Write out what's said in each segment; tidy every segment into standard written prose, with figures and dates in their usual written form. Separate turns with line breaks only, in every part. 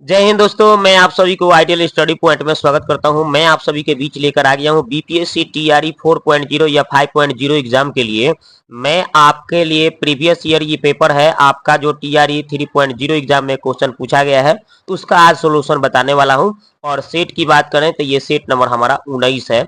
जय हिंद दोस्तों, मैं आप सभी को आइडियल स्टडी पॉइंट में स्वागत करता हूं। मैं आप सभी के बीच लेकर आ गया हूं बीपीएससी टीआरई 4.0 या 5.0 एग्जाम के लिए। मैं आपके लिए प्रीवियस ईयर ये पेपर है आपका जो टीआरई 3.0 एग्जाम में क्वेश्चन पूछा गया है, उसका आज सोल्यूशन बताने वाला हूं। और सेट की बात करें तो ये सेट नंबर हमारा 19 है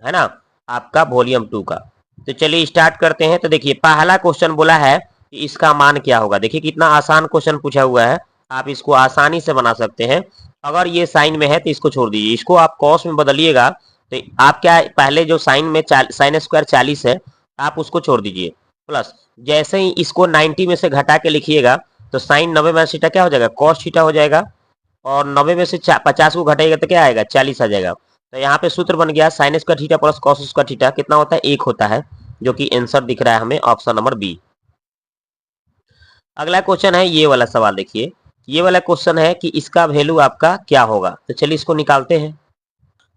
ना, आपका वॉल्यूम 2 का। तो चलिए स्टार्ट करते हैं। तो देखिए पहला क्वेश्चन बोला है कि इसका मान क्या होगा। देखिए कितना आसान क्वेश्चन पूछा हुआ है, आप इसको आसानी से बना सकते हैं। अगर ये साइन में है तो इसको छोड़ दीजिए, इसको आप कॉस में बदलिएगा तो आप क्या पहले जो साइन में साइन स्क्वायर 40 है आप उसको छोड़ दीजिए, प्लस जैसे ही इसको 90 में से घटा के लिखिएगा तो साइन 90 में थीटा क्या हो जाएगा, कॉस थीटा हो जाएगा। और 90 में से 50 को घटाएगा तो क्या आएगा, 40 आ जाएगा। तो यहाँ पे सूत्र बन गया sine square theta plus cos square theta कितना होता है, 1 होता है, जो कि आंसर दिख रहा है हमें ऑप्शन नंबर बी। अगला क्वेश्चन है ये वाला सवाल। देखिए ये वाला क्वेश्चन है कि इसका वैल्यू आपका क्या होगा। तो चलिए इसको निकालते हैं।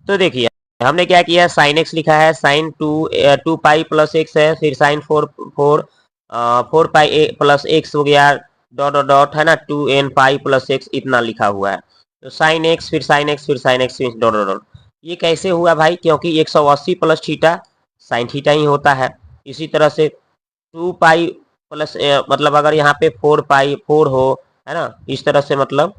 तो देखिए हमने क्या किया, साइन एक्स लिखा है, sign to pi plus x है, फिर sine four pi plus x हो गया, डॉट डॉट डॉट है ना, 2n पाई प्लस एक्स इतना लिखा हुआ है। तो साइन एक्स फिर साइन एक्स फिर sine x dot dot dot. ये कैसे हुआ भाई, क्योंकि 180 प्लस थीटा साइन थीटा ही होता है। इसी तरह से 2 पाई प्लस मतलब अगर यहाँ पे 4 पाई 4 हो, है ना, इस तरह से मतलब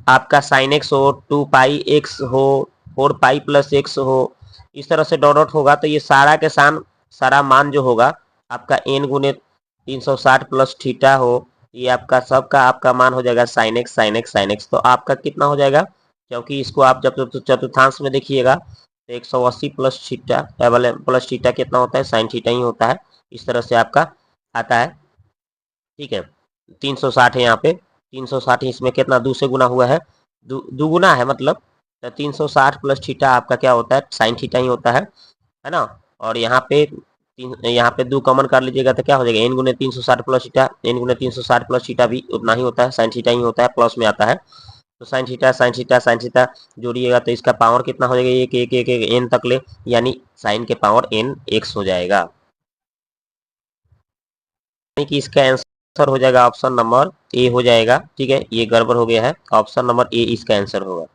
आपका साइन एक्स हो, 2 पाई एक्स हो, 4 पाई प्लस एक्स हो, इस तरह से डॉट डॉट होगा। तो ये सारा के सारा मान जो होगा आपका n गुने 360 प्लस थीटा हो, ये आपका सबका आपका मान हो जाएगा sine x sine x sine x. तो आपका कितना हो जाएगा, क्योंकि इसको आप जब चतुर्थांश में देखिएगा तो 180 प्लस थीटा प्लस थीटा कितना होता है, साइन थीटा ही होता है। इस तरह से आपका आता है, ठीक है। 360 है यहाँ पे, 360 इसमें कितना दो से गुना हुआ है, दुगुना है मतलब। तो 360 प्लस थीटा आपका क्या होता है, साइन थीटा ही होता है ना। और यहाँ पे दो कॉमन कर लीजिएगा तो क्या हो जाएगा, एन गुने 360 प्लस थीटा, एन गुने 360 प्लस थीटा भी उतना ही होता है, साइन थीटा ही होता है, प्लस में आता है। तो sine theta sine theta sine theta जोड़िएगा तो इसका पावर कितना हो जाएगा, एक एक एक एक एन तक ले, यानी साइन के पावर एन एक्स हो जाएगा। कि इसका आंसर हो जाएगा ऑप्शन नंबर ए हो जाएगा। ठीक है, ये गड़बड़ हो गया है, ऑप्शन नंबर ए इसका आंसर होगा।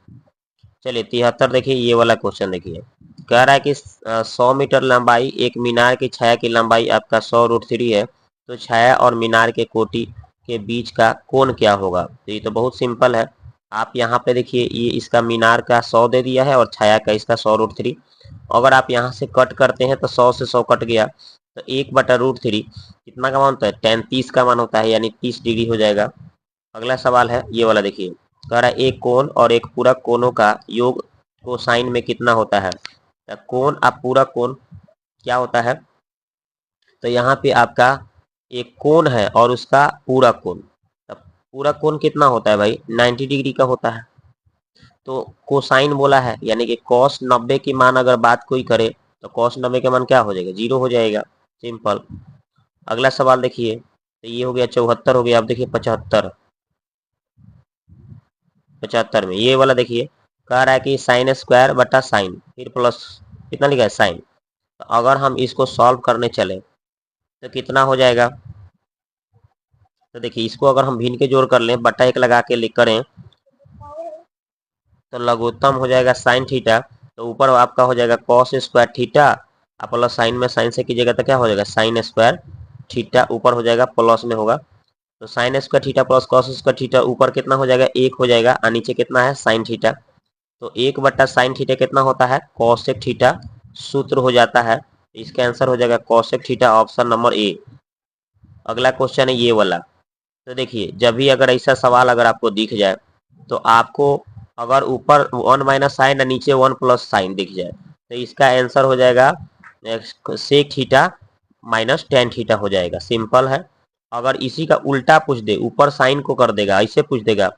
चलिए 73 देखिए ये वाला क्वेश्चन देखिए, कह रहा है कि 100 मीटर लंबाई एक मीनार की छाया की लंबाई आपका 100√3 है, तो छाया और मीनार के कोटि के बीच का कोण क्या होगा। तो ये तो बहुत सिंपल है। आप यहाँ पे देखिए ये इसका मीनार का 100 दे दिया है और छाया का इसका 100√3। अगर आप यहाँ से कट करते हैं तो 100 से 100 कट गया, तो 1/√3 कितना का मान होता है, tan 30 का मान होता है, यानी 30 डिग्री हो जाएगा। अगला सवाल है ये वाला देखिए, कह रहा है एक कोण और एक पूरक कोणों का योग कोसाइन में कितना होता है। तो कोण और पूरक कोण क्या होता है, तो यहाँ पे आपका एक कोण है और उसका पूरक कोण, तो पूरक कोण कितना होता है भाई, 90 डिग्री का होता है। तो कोसाइन बोला है यानी कि cos 90 की मान अगर बात कोई करे तो cos 90 के मान क्या हो जाएगा, 0 हो जाएगा, सिंपल। अगला सवाल देखिए, तो ये हो गया 74 हो गया। अब देखिए 75 75 में ये वाला देखिए, कह रहा है कि साइन स्क्वायर बटा साइन फिर प्लस कितना लिखा है साइन। तो अगर हम इसको सॉल्व करने चले तो कितना हो जाएगा। तो देखिए इसको अगर हम भिन्न के जोड़ कर लें, बटा 1 लगा के लिख करें तो लघुत्तम हो जाएगा साइन थीटा। तो ऊपर आपका हो जाएगा कॉस स्क्वायर थीटा, आप प्लस साइन में साइन से कीजिएगा तो क्या हो जाएगा, साइन स्क्वायर थीटा ऊपर हो जाएगा प्लस में होगा। तो sine square theta plus cos square theta ऊपर कितना हो जाएगा, 1 हो जाएगा, और नीचे कितना है साइन थीटा। तो 1/साइन थीटा कितना होता है, कॉसेक थीटा सूत्र हो जाता है। इसका आंसर हो जाएगा cosec theta, option number A. अगला क्वेश्चन है ये वाला। तो देखिए जब भी अगर ऐसा सवाल अगर आपको दिख जाए तो आपको अगर ऊपर 1 - साइन और नीचे 1 + साइन दिख जाए तो इसका आंसर हो जाएगा sec theta minus ten theta हो जाएगा, सिंपल है। अगर इसी का उल्टा पूछ दे, ऊपर साइन को कर देगा, ऐसे पूछ देगा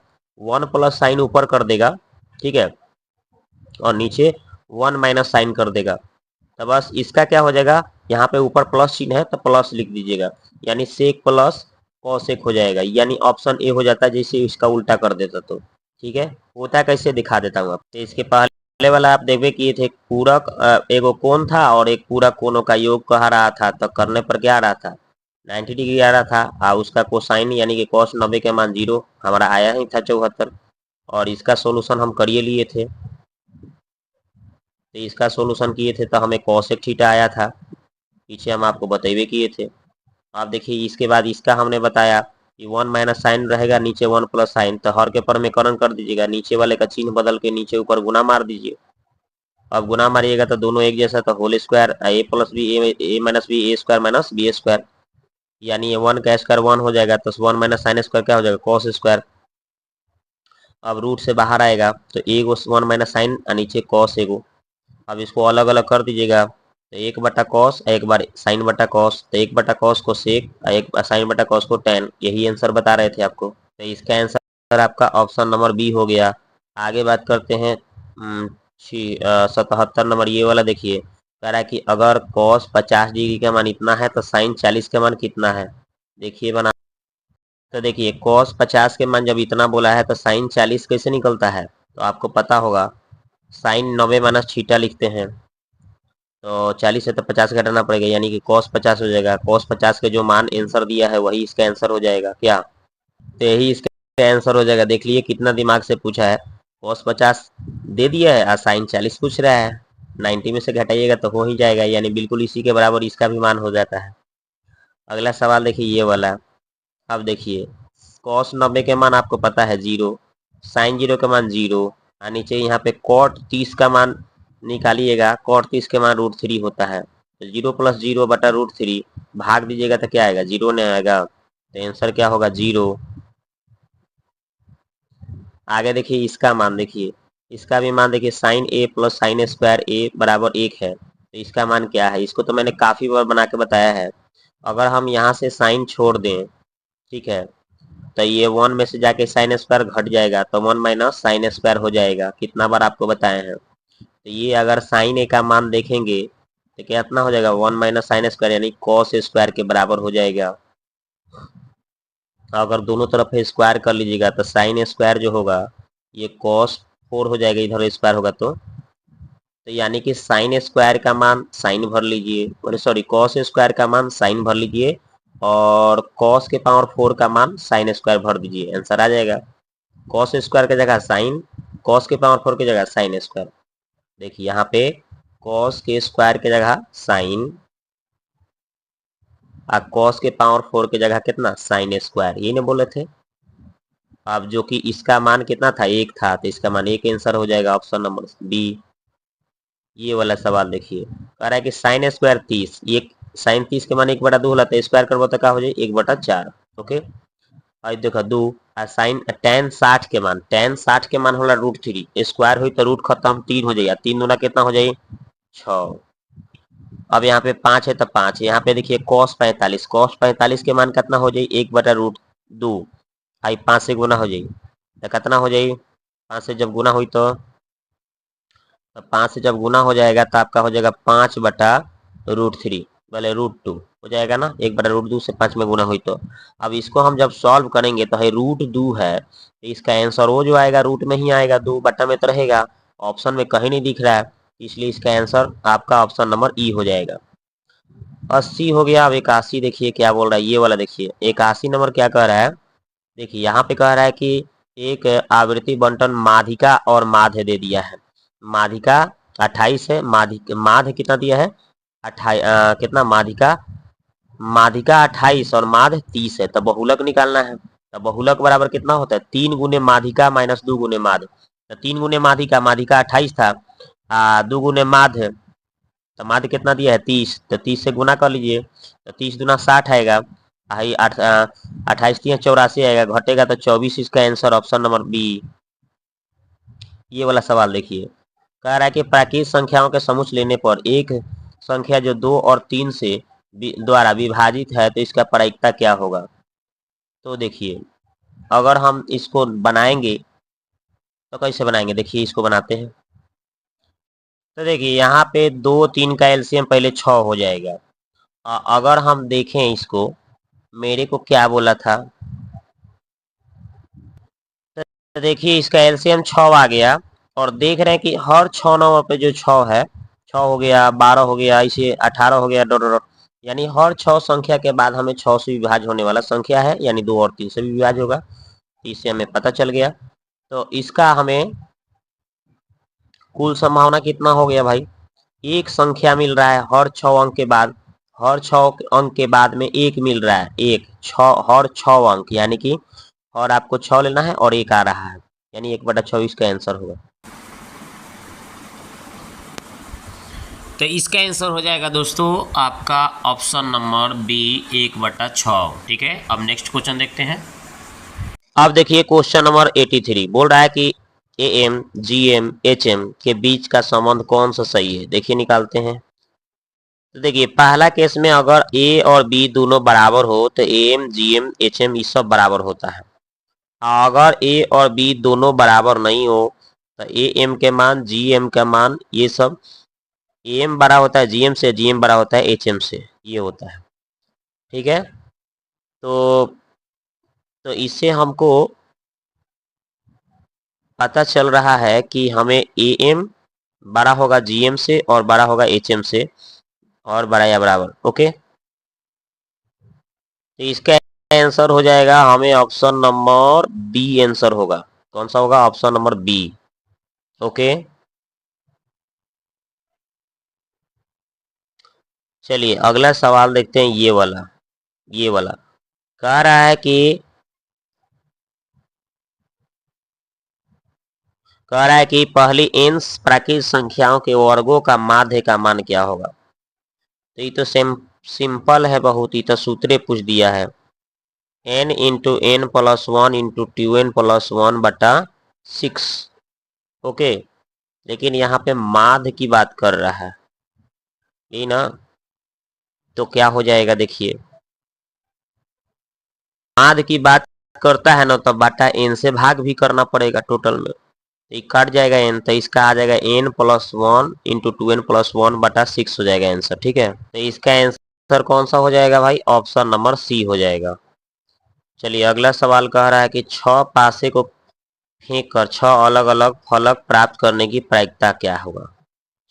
1 + साइन ऊपर कर देगा, ठीक है, और नीचे 1 - साइन कर देगा, तो बस इसका क्या हो जाएगा, यहाँ पे ऊपर प्लस चिन्ह है तो प्लस लिख दीजिएगा, यानी सेक प्लस कॉसेक हो जाएगा, यानी ऑप्शन ए हो जाता है, जैसे इसका उल्टा कर देता तो। ठीक है, होता है कैसे दिखा देता हूँ आप। तो इसके पहले वाला आप देखिए कि ये थे पूरक एगो कोण था और एक पूरक कोणों का योग कहा रहा था, तो करने पर क्या आ रहा था, 90 डिग्री आ रहा था, और उसका कोसाइन यानी कि cos 90 के मान 0 हमारा आया ही था 74। और इसका सोल्यूशन हम करिए लिए थे, तो इसका सोल्यूशन किए थे तो हमें cosec थीटा आया था, पीछे हम आपको बतेबे किए थे। आप देखिए इसके बाद इसका हमने बताया कि 1 माइनस साइन रहेगा, नीचे 1 प्लस साइन, तो हर के परमेकरण कर दीजिएगा, नीचे वाले का चिन्ह बदल के नीचे ऊपर गुना मार दीजिए। अब गुना मारिएगा तो दोनों एक जैसा, तो होल स्क्वायर ए प्लस बी ए माइनस बी ए स्क्वायर माइनस बी स्क्वायर, यानी ये 1 का स्क्वायर 1 हो जाएगा, तो 1 माइनस साइन स्क्वायर क्या हो जाएगा कॉस स्क्वायर। अब रूट से बाहर आएगा तो एगो 1 माइनस साइन और नीचे कॉस एगो। अब इसको अलग अलग कर दीजिएगा, तो 1 बटा कॉस, एक बार साइन बटा कॉस, तो 1 बटा कॉस को सेक, एक साइन बटा कॉस को टेन, यही आंसर बता रहे थे आपको। तो इसका आंसर आपका ऑप्शन नंबर बी हो गया। आगे बात करते हैं 77 नंबर, ये वाला देखिए, कह रहा है कि अगर कॉस 50 डिग्री का मान इतना है तो साइन 40 का मान कितना है। देखिए बना, तो देखिए कॉस 50 के मान जब इतना बोला है तो साइन 40 कैसे निकलता है, तो आपको पता होगा साइन 90 माइनस थीटा लिखते हैं, तो 40 से तो 50 घटाना पड़ेगा, यानी कि cos 50 हो जाएगा। cos 50 के जो मान आंसर दिया है वही इसका आंसर हो जाएगा क्या, तो यही इसका आंसर हो जाएगा। देख लिए कितना दिमाग से पूछा है, cos 50 दे दिया है और साइन 40 पूछ रहा है, 90 में से घटाइएगा तो हो ही जाएगा, यानी बिल्कुल इसी के बराबर इसका भी मान हो जाता है। अगला सवाल देखिए ये वाला। अब देखिए cos 90 के मान आपको पता है 0, साइन 0 का मान 0, और नीचे यहाँ पे cot 30 का मान निकालिएगा, cot 30 के मान √3 होता है, तो 0 प्लस 0 बटा √3 भाग दीजिएगा तो क्या आएगा 0 नहीं आएगा, तो आंसर क्या होगा 0। आगे देखिए इसका मान, देखिए इसका भी मान देखिए साइन ए प्लस साइन स्क्वायर ए बराबर 1 है, तो इसका मान क्या है, इसको तो मैंने काफी बार बना के बताया है। अगर हम यहाँ से साइन छोड़ दें, ठीक है, तो ये 1 में से जाके साइन स्क्वायर घट जाएगा, तो 1 माइनस साइन स्क्वायर हो जाएगा, कितना बार आपको बताए हैं। तो ये अगर साइन ए का मान देखेंगे तो कितना हो जाएगा 1 माइनस साइन स्क्वायर, यानी कॉस स्क्वायर के बराबर हो जाएगा। अगर दोनों तरफ स्क्वायर कर लीजिएगा तो साइन स्क्वायर जो होगा ये कॉस 4 हो जाएगा, इधर स्क्वायर होगा तो यानी कि साइन स्क्वायर का मान साइन भर लीजिए, सॉरी कॉस स्क्वायर का मान साइन भर लीजिए, और कॉस के पावर 4 का मान साइन स्क्वायर भर दीजिए, आंसर आ जाएगा। कॉस स्क्वायर की जगह साइन, कॉस के पावर 4 की जगह साइन स्क्वायर। देखिए यहाँ पे कॉस के स्क्वायर की जगह साइन, और कॉस के पावर 4 की जगह कितना साइन स्क्वायर, यही ना बोले थे। अब जो कि इसका मान कितना था 1 था, तो इसका मान 1 आंसर हो जाएगा, ऑप्शन नंबर बी। ये वाला सवाल देखिए, कह रहा है कि साइन स्क्वायर 30, ये साइन 30 के मान 1/2 होला, तो स्क्वायर करबो तो क्या हो जाए 1/4। ओके, और देखो 2, साइन tan 60 के मान, tan 60 के मान होला √3, स्क्वायर हुई तो रूट खत्म, 3 हो जाएगा, 3 दूना कितना हो जाए 6। अब यहाँ पे 5 है तो 5, यहाँ पे देखिए cos 45, cos 45 के मान कितना हो जाए 1/√2, आई 5 से गुना हो जाए तो कितना हो जाए, 5 से जब गुना हुई तो 5 से जब गुना हो जाएगा तो आपका हो जाएगा 5/√3, पहले √2 हो जाएगा ना, 1/√2 से 5 में गुना हुई तो। अब इसको हम जब सॉल्व करेंगे तो है √2 है, तो इसका आंसर वो जो आएगा रूट में ही आएगा, 2 बटा में तो रहेगा, ऑप्शन में कहीं नहीं दिख रहा है, इसलिए इसका आंसर आपका ऑप्शन नंबर ई हो जाएगा। 80 हो गया। अब 81 देखिए क्या बोल रहा है, ये वाला देखिए 81 नंबर क्या कह रहा है, देखिए यहाँ पे कह रहा है कि एक आवृत्ति बंटन माध्यिका और माध्य दे दिया है। माध्यिका 28 है, माध्य कितना दिया है 28, कितना माध्यिका, माध्यिका 28 और माध्य 30 है, तो बहुलक निकालना है। तो बहुलक बराबर कितना होता है 3 गुने माध्यिका माइनस 2 गुने माध्य, तो 3 गुने माध्यिका, माध्यिका 28 था, 2 गुने माध्य, तो माध्य कितना दिया है 30, तो 30 से गुना कर लीजिए, तो 30 दूना 60 आएगा, 28 84 आएगा, घटेगा तो 24, इसका आंसर ऑप्शन नंबर बी। ये वाला सवाल देखिए, कह रहा है कि प्राकृत संख्याओं के समुच्चय लेने पर एक संख्या जो 2 और 3 से द्वारा विभाजित है तो इसका प्रायिकता क्या होगा। तो देखिए अगर हम इसको बनाएंगे तो कैसे बनाएंगे, देखिए इसको बनाते हैं, तो देखिए यहाँ पे 2 3 का एलसीएम पहले 6 हो जाएगा। अगर हम देखें इसको, मेरे को क्या बोला था, तो देखिए इसका एलसीएम 6 आ गया, और देख रहे हैं कि हर 6 नंबर पे जो 6 है, 6 हो गया 12 हो गया, इसे 18 हो गया, डॉट डॉट, यानी हर 6 संख्या के बाद हमें 6 से विभाज्य होने वाला संख्या है, यानी 2 और 3 से भी विभाज्य होगा, इससे हमें पता चल गया। तो इसका हमें कुल संभावना कितना हो गया भाई, एक संख्या मिल रहा है हर 6 अंक के बाद, हर 6 अंक के बाद में एक मिल रहा है, एक हर 6 अंक, यानी कि और आपको 6 लेना है और एक आ रहा है, यानी 1/26 का आंसर होगा। तो इसका आंसर हो जाएगा दोस्तों आपका ऑप्शन नंबर बी 1/6। ठीक है, अब नेक्स्ट क्वेश्चन देखते हैं। अब देखिए क्वेश्चन नंबर 83 बोल रहा है कि एएम जीएम एचएम के बीच का संबंध कौन सा सही है, देखिए निकालते हैं। तो देखिए पहला केस में अगर ए और बी दोनों बराबर हो तो एएम जीएम एचएम ये सब बराबर होता है। अगर ए और बी दोनों बराबर नहीं हो तो ए एम के मान जी एम का मान ये सब ए एम बड़ा होता है जीएम से, जीएम बड़ा होता है एच एम से, ये होता है। ठीक है, तो इससे हमको पता चल रहा है कि हमें ए एम बड़ा होगा जीएम से और बड़ा होगा एच एम से, और बड़ा या बराबर। ओके, तो इसका आंसर हो जाएगा हमें ऑप्शन नंबर बी आंसर होगा। कौन सा होगा, ऑप्शन नंबर बी। ओके, चलिए अगला सवाल देखते हैं, ये वाला कह रहा है कि पहली n प्राकृत संख्याओं के वर्गों का माध्य का मान क्या होगा। तो ये तो सिंपल है बहुत, ही तो सूत्रे पूछ दिया है, n into N plus 1 into 2n plus 1/6। Okay, लेकिन यहाँ पे माध्य की बात कर रहा है ये ना, तो क्या हो जाएगा देखिए, माध्य की बात करता है ना तो बटा n से भाग भी करना पड़ेगा टोटल में, तो ये कट जाएगा n, तो इसका आ जाएगा n plus 1 into 2n plus 1/6 हो जाएगा आंसर। ठीक है, तो इसका आंसर कौन सा हो जाएगा भाई, ऑप्शन नंबर सी हो जाएगा। चलिए अगला सवाल कह रहा है कि 6 पासे को फेंक कर 6 अलग अलग फलक प्राप्त करने की प्रायिकता क्या होगा।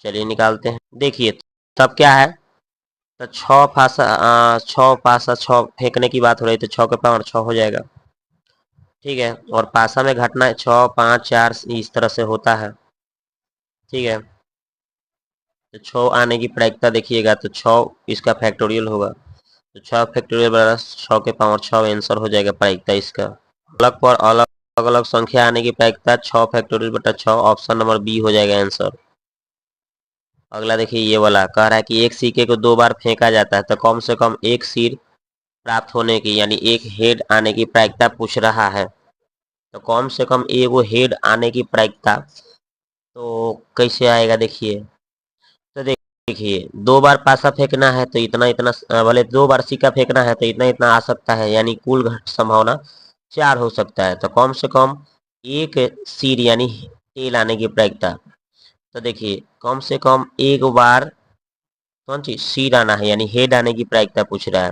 चलिए निकालते हैं। देखिए तब क्या है, तो 6 फेंकने की बात हो रही, तो 6 के पावर 6 हो जाएगा। ठीक है, और पासा में घटना है 6 5 4 इस तरह से होता है। ठीक है, तो 6 आने की प्रायिकता देखिएगा तो 6 इसका फैक्टोरियल होगा, तो 6 फैक्टोरियल बराबर 6 के पावर 6 आंसर हो जाएगा प्रायिकता इसका। अलग पर अलग अलग संख्या आने की प्रायिकता 6 फैक्टोरियल बटा 6, ऑप्शन नंबर बी हो जाएगा आंसर। अगला देखिए ये वाला कह रहा है कि एक सिक्के को 2 बार फेंका जाता है तो कम से कम एक सिर प्राप्त होने की, यानी एक हेड आने की प्रायिकता पूछ रहा है। तो कम से कम एक हेड आने की प्रायिकता तो कैसे आएगा देखिए, तो देखिए 2 बार पासा फेंकना है तो इतना इतना, भले 2 बार सिक्का फेंकना है तो इतना इतना आ सकता है, यानी कुल संभावना 4 हो सकता है। तो कम से कम एक सिर यानी टेल आने की प्रायिकता, तो देखिए कम से कम एक बार कौन सी सिर आना है, यानी हेड आने की प्रायिकता पूछ रहा है।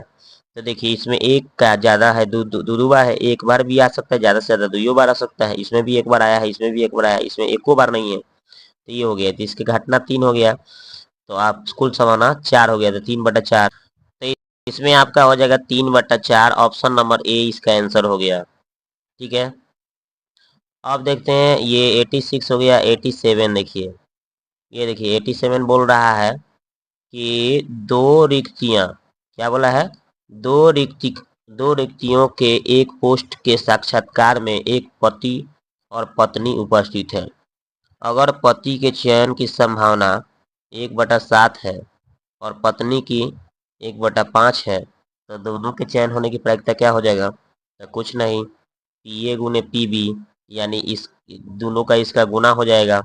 तो देखिए इसमें एक का ज्यादा है, दो बार है, एक बार भी आ सकता है, ज्यादा से ज्यादा 2 बार आ सकता है, इसमें भी एक बार आया है, इसमें भी एक बार आया है, इसमें एको बार नहीं है, तो ये हो गया, तो इसकी घटना 3 हो गया, तो आप कुल समाना 4 हो गया, तो 3/4, तो इसमें आपका हो जाएगा 3/4, ऑप्शन नंबर ए इसका आंसर हो गया। ठीक है, अब देखते हैं ये 86 हो गया, 87 देखिए, ये देखिए 87 बोल रहा है कि दो रिक्तियां, क्या बोला है, दो रिक्ति दो रिक्तियों के एक पोस्ट के साक्षात्कार में एक पति और पत्नी उपस्थित है। अगर पति के चयन की संभावना 1/7 है और पत्नी की 1/5 है, तो दोनों के चयन होने की प्रायिकता क्या हो जाएगा, तो कुछ नहीं, पी ए गुने पी बी, यानी इस दोनों का इसका गुना हो जाएगा,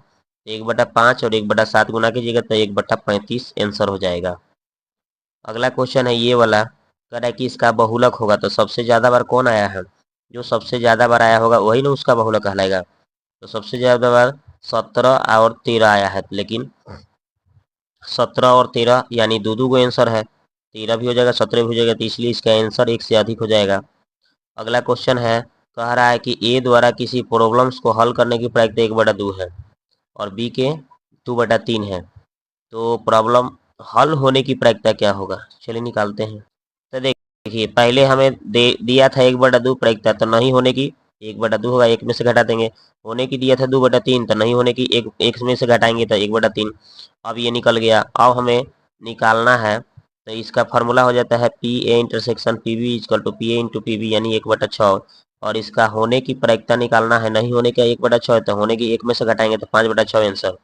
1/5 और 1/7 गुना कीजिएगा तो 1/35 आंसर हो जाएगा। अगला क्वेश्चन है ये वाला, कह रहा है कि इसका बहुलक होगा, तो सबसे ज्यादा बार कौन आया है, जो सबसे ज्यादा बार आया होगा वही ना उसका बहुलक कहलाएगा। तो सबसे ज्यादा बार 17 और 13 आया है, लेकिन 17 और 13 यानी दो को आंसर है, 13 भी हो जाएगा 17 भी हो जाएगा, तो इसलिए इसका आंसर 1 से अधिक हो जाएगा। अगला क्वेश्चन है, कह रहा है कि ए द्वारा किसी प्रॉब्लम्स को हल करने की प्रायिकता 1/2 है और बी के 2/3 है, तो प्रॉब्लम हल होने की प्रायिकता क्या होगा, चलिए निकालते हैं। तो देखिए पहले हमें दिया था 1/2 प्रायिकता, तो नहीं होने की 1/2 होगा, एक में से घटा देंगे। होने की दिया था 2/3, तो नहीं होने की एक में से घटाएंगे तो 1/3। अब ये निकल गया। अब हमें निकालना है, तो इसका फार्मूला हो जाता है P A intersection P B equal to P A into P B, यानी 1/6। और इसका होने की प्रायिकता निकालना है, नहीं होने का 1/6 है, तो होने की एक में से घटाएंगे तो 5/6 आंसर।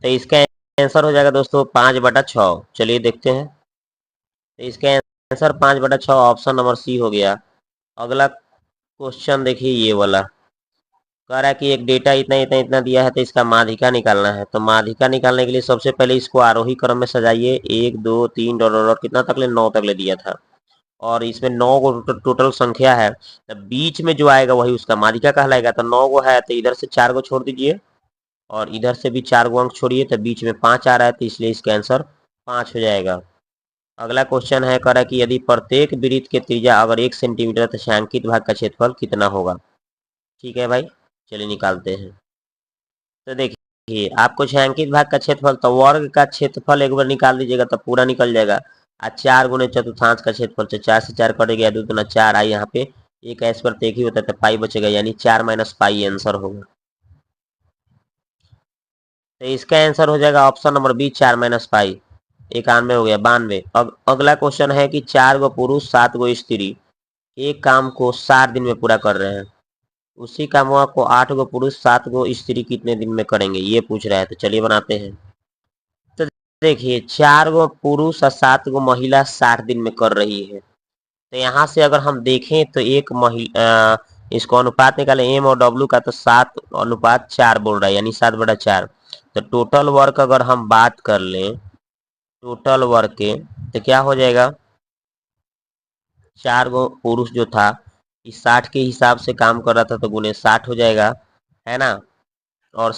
तो इसका आंसर हो जाएगा दोस्तों 5/6। चलिए देखते हैं। तो इसका आंसर 5/6 ऑप्शन नंबर सी हो गया। अगला क्वेश्चन देखिए ये वाला। कह रहा है कि एक डेटा इतना इतना इतना दिया है, तो इसका माध्यिका निकालना है। तो माध्यिका निकालने के लिए सबसे पहले इसको आरोही क्रम में सजाइए, 1 2 3 डॉट डॉट कितना तक ले, 9 तक ले दिया था। और इसमें 9 गो टोटल संख्या है, तो बीच में जो आएगा वही उसका माध्यिका कहलाएगा। तो 9 गो है, तो इधर से 4 गो छोड़ दीजिए और इधर से भी 4 गो अंक छोड़िए, तो बीच में 5 आ रहा है, तो इसलिए इसका आंसर 5 हो जाएगा। अगला क्वेश्चन है, कह रहा है कि यदि प्रत्येक वृत्त के त्रिज्या अगर 1 सेंटीमीटर, तो छायांकित भाग का क्षेत्रफल कितना होगा। ठीक है भाई, चलिए निकालते हैं। तो देखिए आपको छायांकित भाग का क्षेत्रफल, तो वर्ग का क्षेत्रफल एक बार निकाल दीजिएगा तो पूरा निकल जाएगा। 4 गुने चतुर्थांश का क्षेत्रफल, तो 4 से 4 कट गया, 2 दूना 4 आई, यहाँ पे एक ऐस पर एक ही होता है, तो पाई बचेगा, यानी 4 माइनस पाई आंसर होगा। तो इसका आंसर हो जाएगा option number B, 4 minus pi. 91 हो गया, 92। अब अगला क्वेश्चन है कि 4 गो पुरुष 7 गो स्त्री एक काम को 7 दिन में पूरा कर रहे हैं, उसी काम को 8 गो पुरुष 7 गो स्त्री कितने दिन में करेंगे, ये पूछ रहा है। तो चलिए बनाते हैं। तो देखिए 4 गो पुरुष और 7 गो महिला 60 दिन में कर रही है। तो यहाँ से अगर हम देखें तो एक महिला, इसको अनुपात निकाले एम और डब्ल्यू का, तो 7:4 बोल रहा है, यानी 7/4। तो टोटल वर्क अगर हम बात कर लें, टोटल वर्क के, तो क्या हो जाएगा, 4 गो पुरुष जो था इस 60 के हिसाब से काम कर रहा था, तो गुने 60 हो जाएगा, है ना। और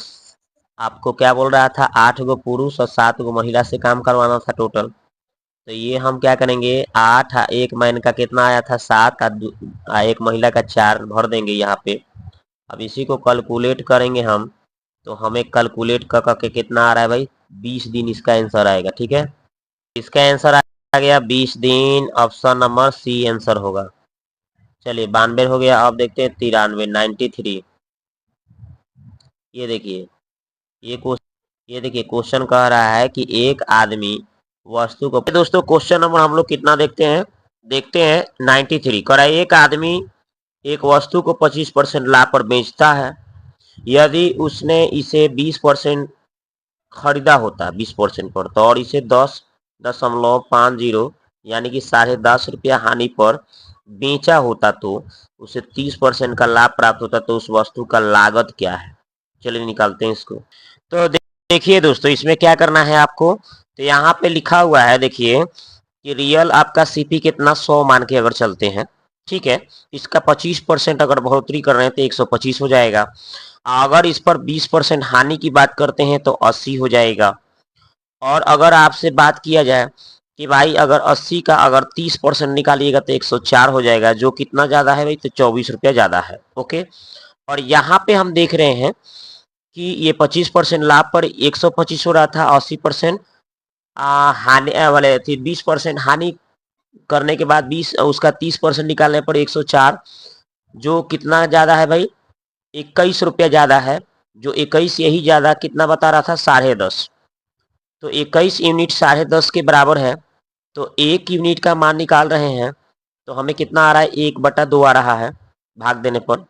आपको क्या बोल रहा था, 8 गो पुरुष और 7 गो महिला से काम करवाना था टोटल। तो ये हम क्या करेंगे, 8 एक मैन का कितना आया था 7, एक महिला का 4 भर देंगे यहाँ पे। अब इसी को कैलकुलेट करेंगे हम, तो हमें कैलकुलेट कर करके कितना आ रहा है भाई, 20 दिन इसका आंसर आएगा। ठीक है, इसका आंसर आ गया 20 दिन, ऑप्शन नंबर सी आंसर होगा। चलिए 92 हो गया। अब देखते हैं 93, 93। ये देखिए ये देखिए क्वेश्चन कह रहा है कि एक आदमी वस्तु को, दोस्तों क्वेश्चन नंबर हम लोग कितना देखते हैं 93। कह रहा है एक आदमी एक वस्तु को 25% लाभ पर बेचता है, यदि उसने इसे 20% खरीदा होता 20% पर, तो और इसे 10.50 यानी कि 10.5 रुपया हानि पर बेचा होता, तो उसे 30% का लाभ प्राप्त होता, तो उस वस्तु का लागत क्या है। चलिए निकालते हैं इसको। तो देखिए दोस्तों इसमें क्या करना है आपको, तो यहाँ पे लिखा हुआ है, देखिए कि रियल आपका सीपी कितना 100 मान के अगर चलते हैं, ठीक है, इसका 25% अगर बढ़ोतरी कर रहे हैं तो 125 हो जाएगा। अगर इस पर 20% हानि की बात करते हैं तो 80 हो जाएगा। और अगर आपसे बात किया जाए कि भाई अगर 80 का अगर 30% निकालिएगा तो 104 हो जाएगा, जो कितना ज्यादा है भाई, तो 24 रुपया ज्यादा है। ओके, और यहाँ पे हम देख रहे हैं कि ये 25% लाभ पर 125 हो रहा था, 80% हानि वाले 20% हानि करने के बाद 20 उसका 30% निकालने पर 104, जो कितना ज्यादा है भाई, 21 रुपया ज्यादा है। जो 21 यही ज्यादा कितना बता रहा था, 10.5। तो 21 यूनिट 10.5 के बराबर है, तो 1 यूनिट का मान निकाल रहे हैं, तो हमें कितना आ रहा है, 1/2 आ रहा है भाग देने पर।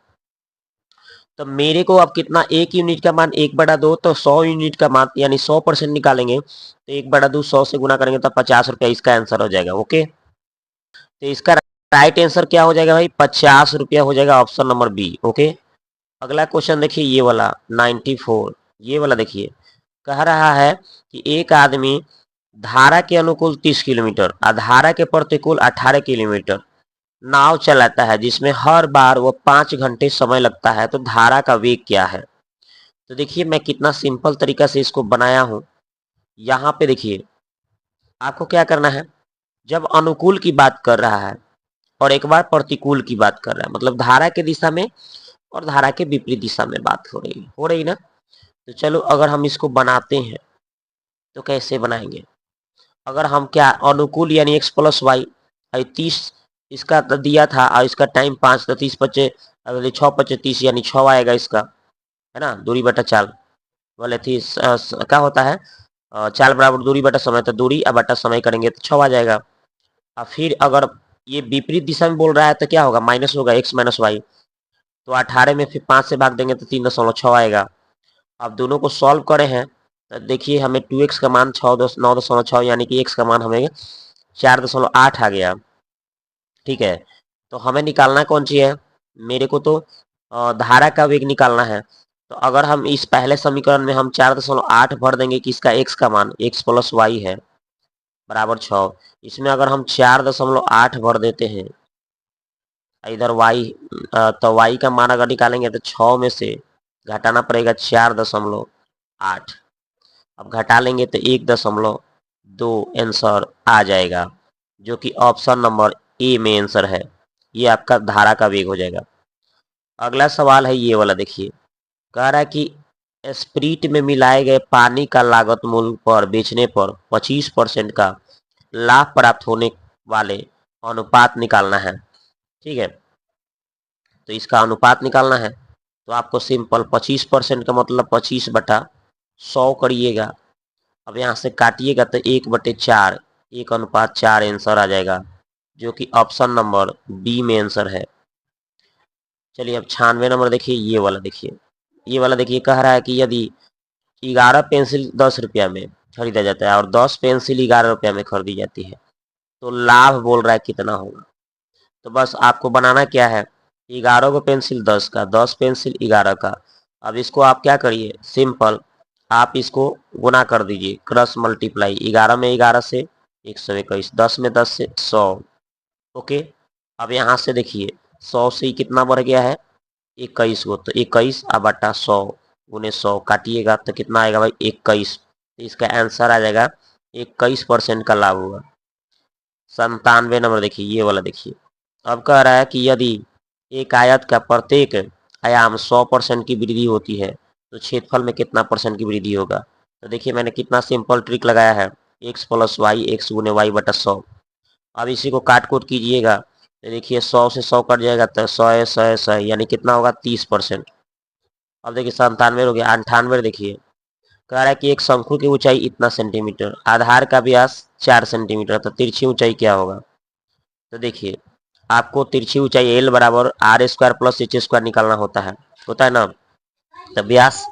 तो मेरे को अब कितना, 1 यूनिट का मान 1/2, तो 100 यूनिट का मान यानी 100% निकालेंगे, तो 1/2 100 से गुना करेंगे तो 50 रुपया इसका आंसर हो जाएगा। ओके, तो इसका राइट आंसर क्या हो जाएगा भाई, 50 रुपया हो जाएगा, ऑप्शन नंबर बी। ओके, अगला क्वेश्चन देखिए ये वाला 94। ये वाला देखिए कह रहा है कि एक आदमी धारा के अनुकूल 30 किलोमीटर और धारा के प्रतिकूल 18 किलोमीटर नाव चलाता है, जिसमें हर बार वो 5 घंटे समय लगता है, तो धारा का वेग क्या है। तो देखिए मैं कितना सिंपल तरीका से इसको बनाया हूं। यहाँ पे देखिए आपको क्या करना है, जब अनुकूल की बात कर रहा है और एक बार प्रतिकूल की बात कर रहा है, मतलब धारा के दिशा में और धारा के विपरीत दिशा में बात हो रही ना। तो चलो अगर हम इसको बनाते हैं तो कैसे बनाएंगे, अगर हम क्या अनुकूल यानी x + y, 30 इसका दिया था और इसका टाइम 5, तो 30 × अगर 6×5 = 30 यानी 6 आएगा इसका, है ना। दूरी बटा चाल बोले थी क्या होता है, चाल बराबर दूरी बटा समय, तो दूरी अब बटा समय करेंगे तो 6 आ जाएगा। और फिर अगर ये विपरीत दिशा में बोल रहा है तो क्या होगा, माइनस होगा, x माइनस वाई। तो 18 में फिर 5 से भाग देंगे तो 3.6 आएगा। अब दोनों को सॉल्व करे हैं तो देखिए हमें 2x का मान 9.6 यानी कि x का मान हमें 4.8 आ गया। ठीक है, तो हमें निकालना कौन सी है, मेरे को तो धारा का वेग निकालना है। तो अगर हम इस पहले समीकरण में हम 4.8 भर देंगे कि इसका x का मान x प्लस वाई है बराबर 6, इसमें अगर हम 4.8 भर देते हैं इधर y, तो y का मान अगर निकालेंगे तो 6 में से घटाना पड़ेगा 4.8। अब घटा लेंगे तो 1.2 आंसर आ जाएगा, जो कि ऑप्शन नंबर ए में आंसर है। ये आपका धारा का वेग हो जाएगा। अगला सवाल है ये वाला, देखिए कह रहा है कि स्प्रीट में मिलाए गए पानी का लागत मूल्य पर बेचने पर 25% का लाभ प्राप्त होने वाले अनुपात निकालना है। ठीक है, तो इसका अनुपात निकालना है तो आपको सिंपल 25% का मतलब 25/100 करिएगा। अब यहाँ से काटिएगा तो 1/4, 1:4 आंसर आ जाएगा, जो कि ऑप्शन नंबर बी में आंसर है। चलिए अब 96 नंबर देखिए, ये वाला देखिए, ये वाला देखिए कह रहा है कि यदि 11 पेंसिल 10 रुपया में खरीदा जाता है और 10 पेंसिल 11 रुपया में खरीदी जाती है, तो लाभ बोल रहा है कितना होगा। तो बस आपको बनाना क्या है, 11 को पेंसिल 10 का, 10 पेंसिल 11 का। अब इसको आप क्या करिए, सिंपल आप इसको गुना कर दीजिए, क्रॉस मल्टीप्लाई, 11 में 11 से 121, 10 में 10 से 100। ओके, अब यहाँ से देखिए 100 से कितना बढ़ गया है 21 को, तो 21 अब बटा 100 गुने 100 काटिएगा तो कितना आएगा भाई 21। तो इसका आंसर आ जाएगा 21% का लाभ हुआ। 97 नंबर देखिए, ये वाला देखिए, अब कह रहा है कि यदि एक आयत का प्रत्येक आयाम 100% की वृद्धि होती है तो क्षेत्रफल में कितना परसेंट की वृद्धि होगा। तो देखिए मैंने कितना सिंपल ट्रिक लगाया है, x प्लस वाई, एक्स गुने वाई बटा 100। अब इसी को काट कूट कीजिएगा तो देखिए 100 से 100 कट जाएगा तो 100 है 100 है 100 है, यानी कितना होगा 30%। अब देखिए 97 हो गया। 98 देखिए कह रहा है कि एक शंकु की ऊंचाई इतना सेंटीमीटर, आधार का व्यास 4 सेंटीमीटर, तो तिरछी ऊंचाई क्या होगा। तो देखिए आपको तिरछी ऊंचाई एल बराबर r² प्लस h² निकालना होता है ना। तो व्यास,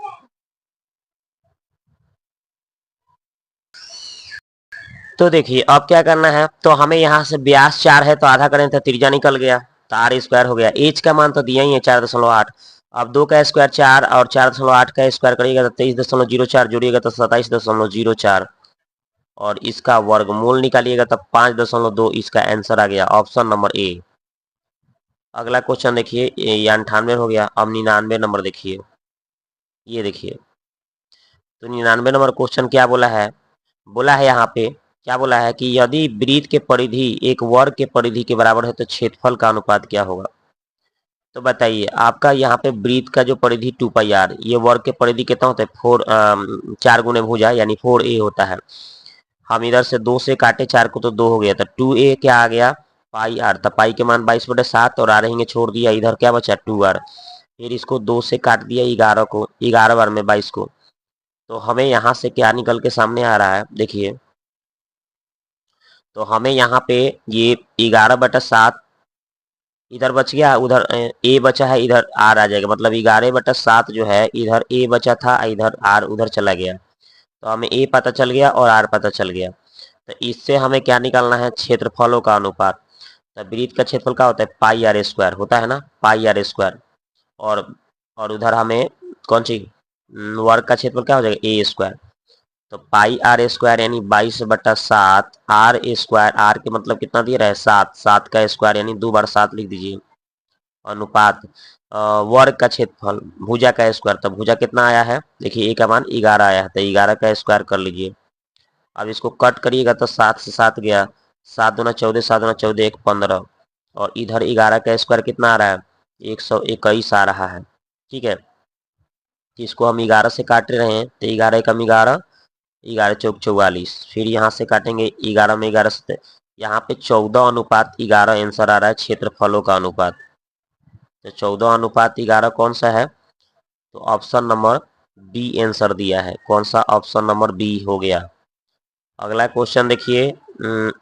तो देखिए अब क्या करना है, तो हमें यहाँ से व्यास 4 है तो आधा करें तो त्रिज्या निकल गया, तो r² हो गया। एच का मान तो दिया ही है 4.8। अब 2 का स्क्वायर 4 और 4.8 का स्क्वायर करिएगा तो 23.04, जोड़िएगा तो 27.04, और इसका वर्गमूल निकालिएगा तब 5.2, इसका आंसर आ गया ऑप्शन नंबर ए। अगला क्वेश्चन देखिए, ये 98 हो गया। अब 99 नंबर देखिए, ये देखिए, तो 99 नंबर क्वेश्चन क्या बोला है यहाँ पे, क्या बोला है कि यदि वृत्त के परिधि एक वर्ग के परिधि के बराबर है तो क्षेत्रफल का अनुपात क्या होगा। तो बताइए आपका यहाँ पे वृत्त का जो परिधि 2πr, ये वर्ग के परिधि कितना होता है 4 गुने भुजा यानी 4a होता है। हम इधर से 2 से काटे 4 को तो 2 हो गया, तो 2a क्या आ गया पाई आर, तो पाई के मान 22/7 और आ रहेंगे छोड़ दिया, इधर क्या बचा 2r। फिर इसको 2 से काट दिया 11 को, 11 बार में 22 को, तो हमें यहाँ से क्या निकल के सामने आ रहा है देखिए। तो हमें यहाँ पे ये 11/7 इधर बच गया, उधर ए बचा है, इधर आर आ जाएगा, मतलब 11/7 जो है इधर ए बचा था, इधर आर उधर चला गया। तो हमें ए पता चल गया और आर पता चल गया। तो इससे हमें क्या निकालना है, क्षेत्रफलों का अनुपात। तो वृत्त का क्षेत्रफल क्या होता है πr² होता है ना, πr²। और उधर हमें कौन सी वर्ग का क्षेत्रफल क्या हो जाएगा a²। तो πr² यानी 22/7 r², आर के मतलब कितना दिया रहा है 7, 7 का स्क्वायर यानी 2 बार 7 लिख दीजिए, अनुपात वर्ग का क्षेत्रफल भुजा का स्क्वायर। तो भुजा कितना आया है देखिए, ए का मान 11 आया है, तो 11 का स्क्वायर कर लीजिए। अब इसको कट करिएगा तो 7 से 7 गया, 7 दूना 14, 7 दूना 14, 1 15, और इधर 11 का स्क्वायर कितना आ रहा है 121 आ रहा है। ठीक है, इसको हम 11 से काट रहे हैं तो 11 कम 11, 11 चौक 44, फिर यहाँ से काटेंगे 11 में 11 से, यहाँ पे 14:11 आंसर आ रहा है क्षेत्रफलों का अनुपात। तो 14:11 कौन सा है? तो ऑप्शन नंबर बी आंसर दिया है। कौन सा? ऑप्शन नंबर बी हो गया। अगला क्वेश्चन देखिए।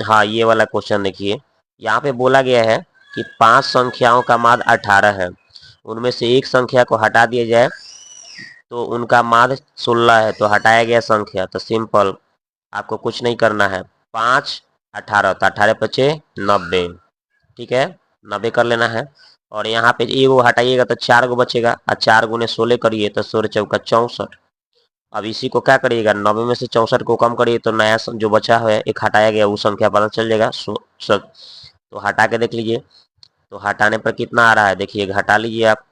हाँ, ये वाला क्वेश्चन देखिए। यहाँ पे बोला गया है कि 5 संख्याओं का माध्य 18 है, उनमें से एक संख्या को हटा दिया जाए तो उनका माध्य 16 है। तो हटाया गया संख्या, तो सिंपल, आपको कुछ नहीं करना है। 5 18, तो 18 पचे 90, ठीक है, 90 कर लेना है। और यहाँ पे एगो हटाइएगा तो 4 गो बचेगा, और 4 गुने 16 करिए तो 16 चौका 64। अब इसी को क्या करिएगा, 90 में से 64 को कम करिए तो नया जो बचा है एक हटाया गया वो संख्या पता चल जाएगा। तो हटा के देख लीजिए, तो हटाने पर कितना आ रहा है, देखिए घटा लीजिए आप।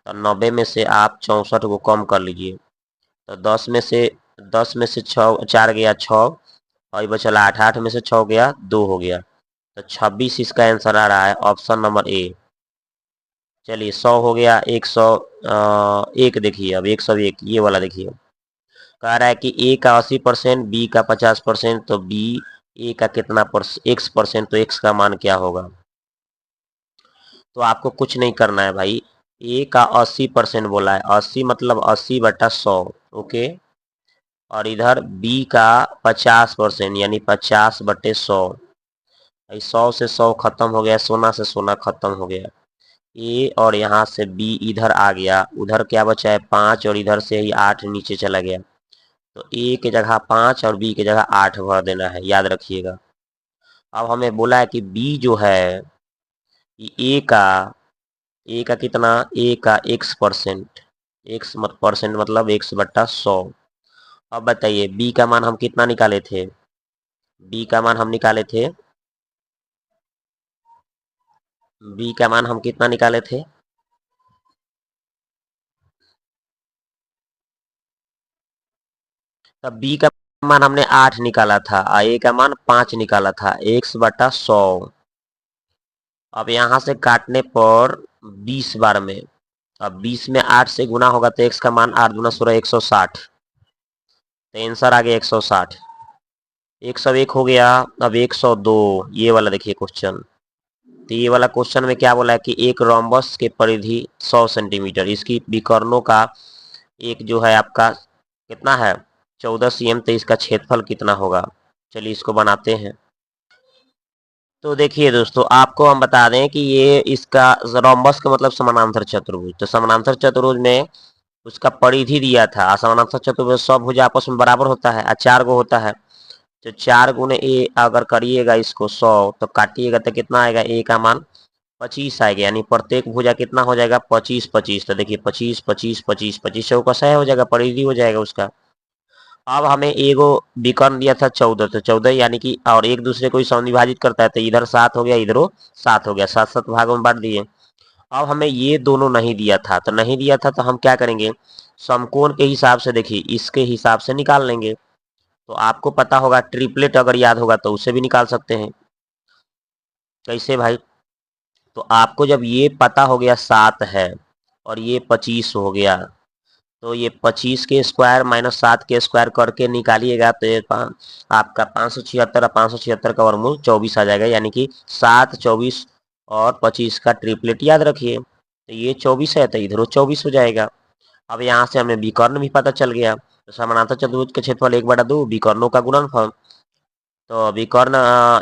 तो 90 में से आप 64 को कम कर लीजिए, तो 10 में से 4 गया 6, और ये बचला 8, 8 में से 6 गया 2 हो गया, तो 26 इसका आंसर आ रहा है ऑप्शन नंबर ए। चलिए 100 हो गया, 100 एक देखिए, अब 101 ये वाला देखिए। कह रहा है कि ए का 80%, बी का 50%, तो बी ए का कितना x%, तो x का मान क्या होगा? तो आपको कुछ नहीं करना है भाई। ए का 80% बोला है, 80 मतलब 80/100, ओके। और इधर बी का 50% यानी 50/100। 100 से 100 खत्म हो गया, सोना से सोना खत्म हो गया। ए और यहाँ से बी इधर आ गया, उधर क्या बचा है 5, और इधर से ही 8 नीचे चला गया। तो ए की जगह 5 और बी की जगह 8 भर देना है, याद रखिएगा। अब हमें बोला है कि बी जो है कि ए का कितना, ए का x%, x% मतलब 100/100। अब बताइए बी का मान हम कितना निकाले थे? बी का मान हम कितना निकाले थे? तब बी का मान हमने 8 निकाला था, और ए का मान 5 निकाला था, 100/100। अब यहाँ से काटने पर 20 बार में, अब 20 में 8 से गुना होगा तो x का मान 8 दूना 16, 160। तो आंसर आ गया 160। 101 हो गया। अब 102 ये वाला देखिए क्वेश्चन। तो ये वाला क्वेश्चन में क्या बोला है कि एक रोम्बस के परिधि 100 सेंटीमीटर, इसकी विकर्णों का एक जो है आपका कितना है 14 cm, तो इसका क्षेत्रफल कितना होगा? चलिए इसको बनाते हैं। तो देखिए दोस्तों, आपको हम बता दें कि ये इसका रोम्बस का मतलब समानांतर चतुर्भुज। तो समानांतर चतुर्भुज में उसका परिधि दिया था, समानांतर चतुर्भुज सब भुज आपस में बराबर होता है, 4 गो होता है। तो 4 गुने ए अगर करिएगा इसको 100, तो काटिएगा तो कितना आएगा, ए का मान 25 आएगा, यानी प्रत्येक भुजा कितना हो जाएगा 25 25। तो देखिए 25 25 25 25 चौका 100 हो जाएगा, परिधि हो जाएगा उसका। अब हमें एगो विकर्ण दिया था 14, तो 14 यानी कि, और एक दूसरे को समविभाजित करता है, तो इधर 7 हो गया, इधरो 7 हो गया, 7 7 भागों में बांट दिए। अब हमें ये दोनों नहीं दिया था, तो नहीं दिया था तो हम क्या करेंगे, समकोण के हिसाब से देखिए इसके हिसाब से निकाल लेंगे। तो आपको पता होगा ट्रिपलेट, अगर याद होगा तो उसे भी निकाल सकते हैं। कैसे भाई? तो आपको जब ये पता हो गया 7 है और ये 25 हो गया, तो ये 25 के स्क्वायर माइनस 7 के स्क्वायर करके निकालिएगा, तो ये आपका 576 और 576 का वर्गमूल 24 आ जाएगा, यानी कि 7 24 और 25 का ट्रिपलेट याद रखिए। तो ये 24 है तो इधर 24 हो जाएगा। अब यहाँ से हमें विकर्ण भी पता चल गया। तो समानांतर चतुर्भुज के क्षेत्रफल 1/2 विकर्णों का गुणनफल। तो विकर्ण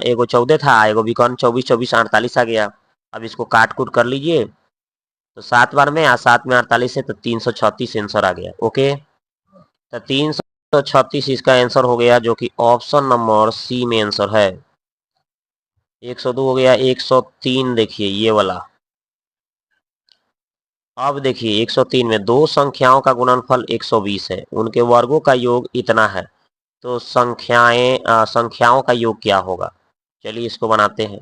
एगो 14 था, एगो विकर्ण 24 24 48 आ गया। अब इसको काट कूट कर लीजिए, तो 7 बार में, 7 में 48 है तो 336 आंसर आ गया, ओके। तो 336 इसका आंसर हो गया, जो कि ऑप्शन नंबर सी में आंसर है। 102 हो गया। 103 देखिए ये वाला। अब देखिए 103 में दो संख्याओं का गुणनफल 120 है, उनके वर्गों का योग इतना है, तो संख्याओं का योग क्या होगा? चलिए इसको बनाते हैं।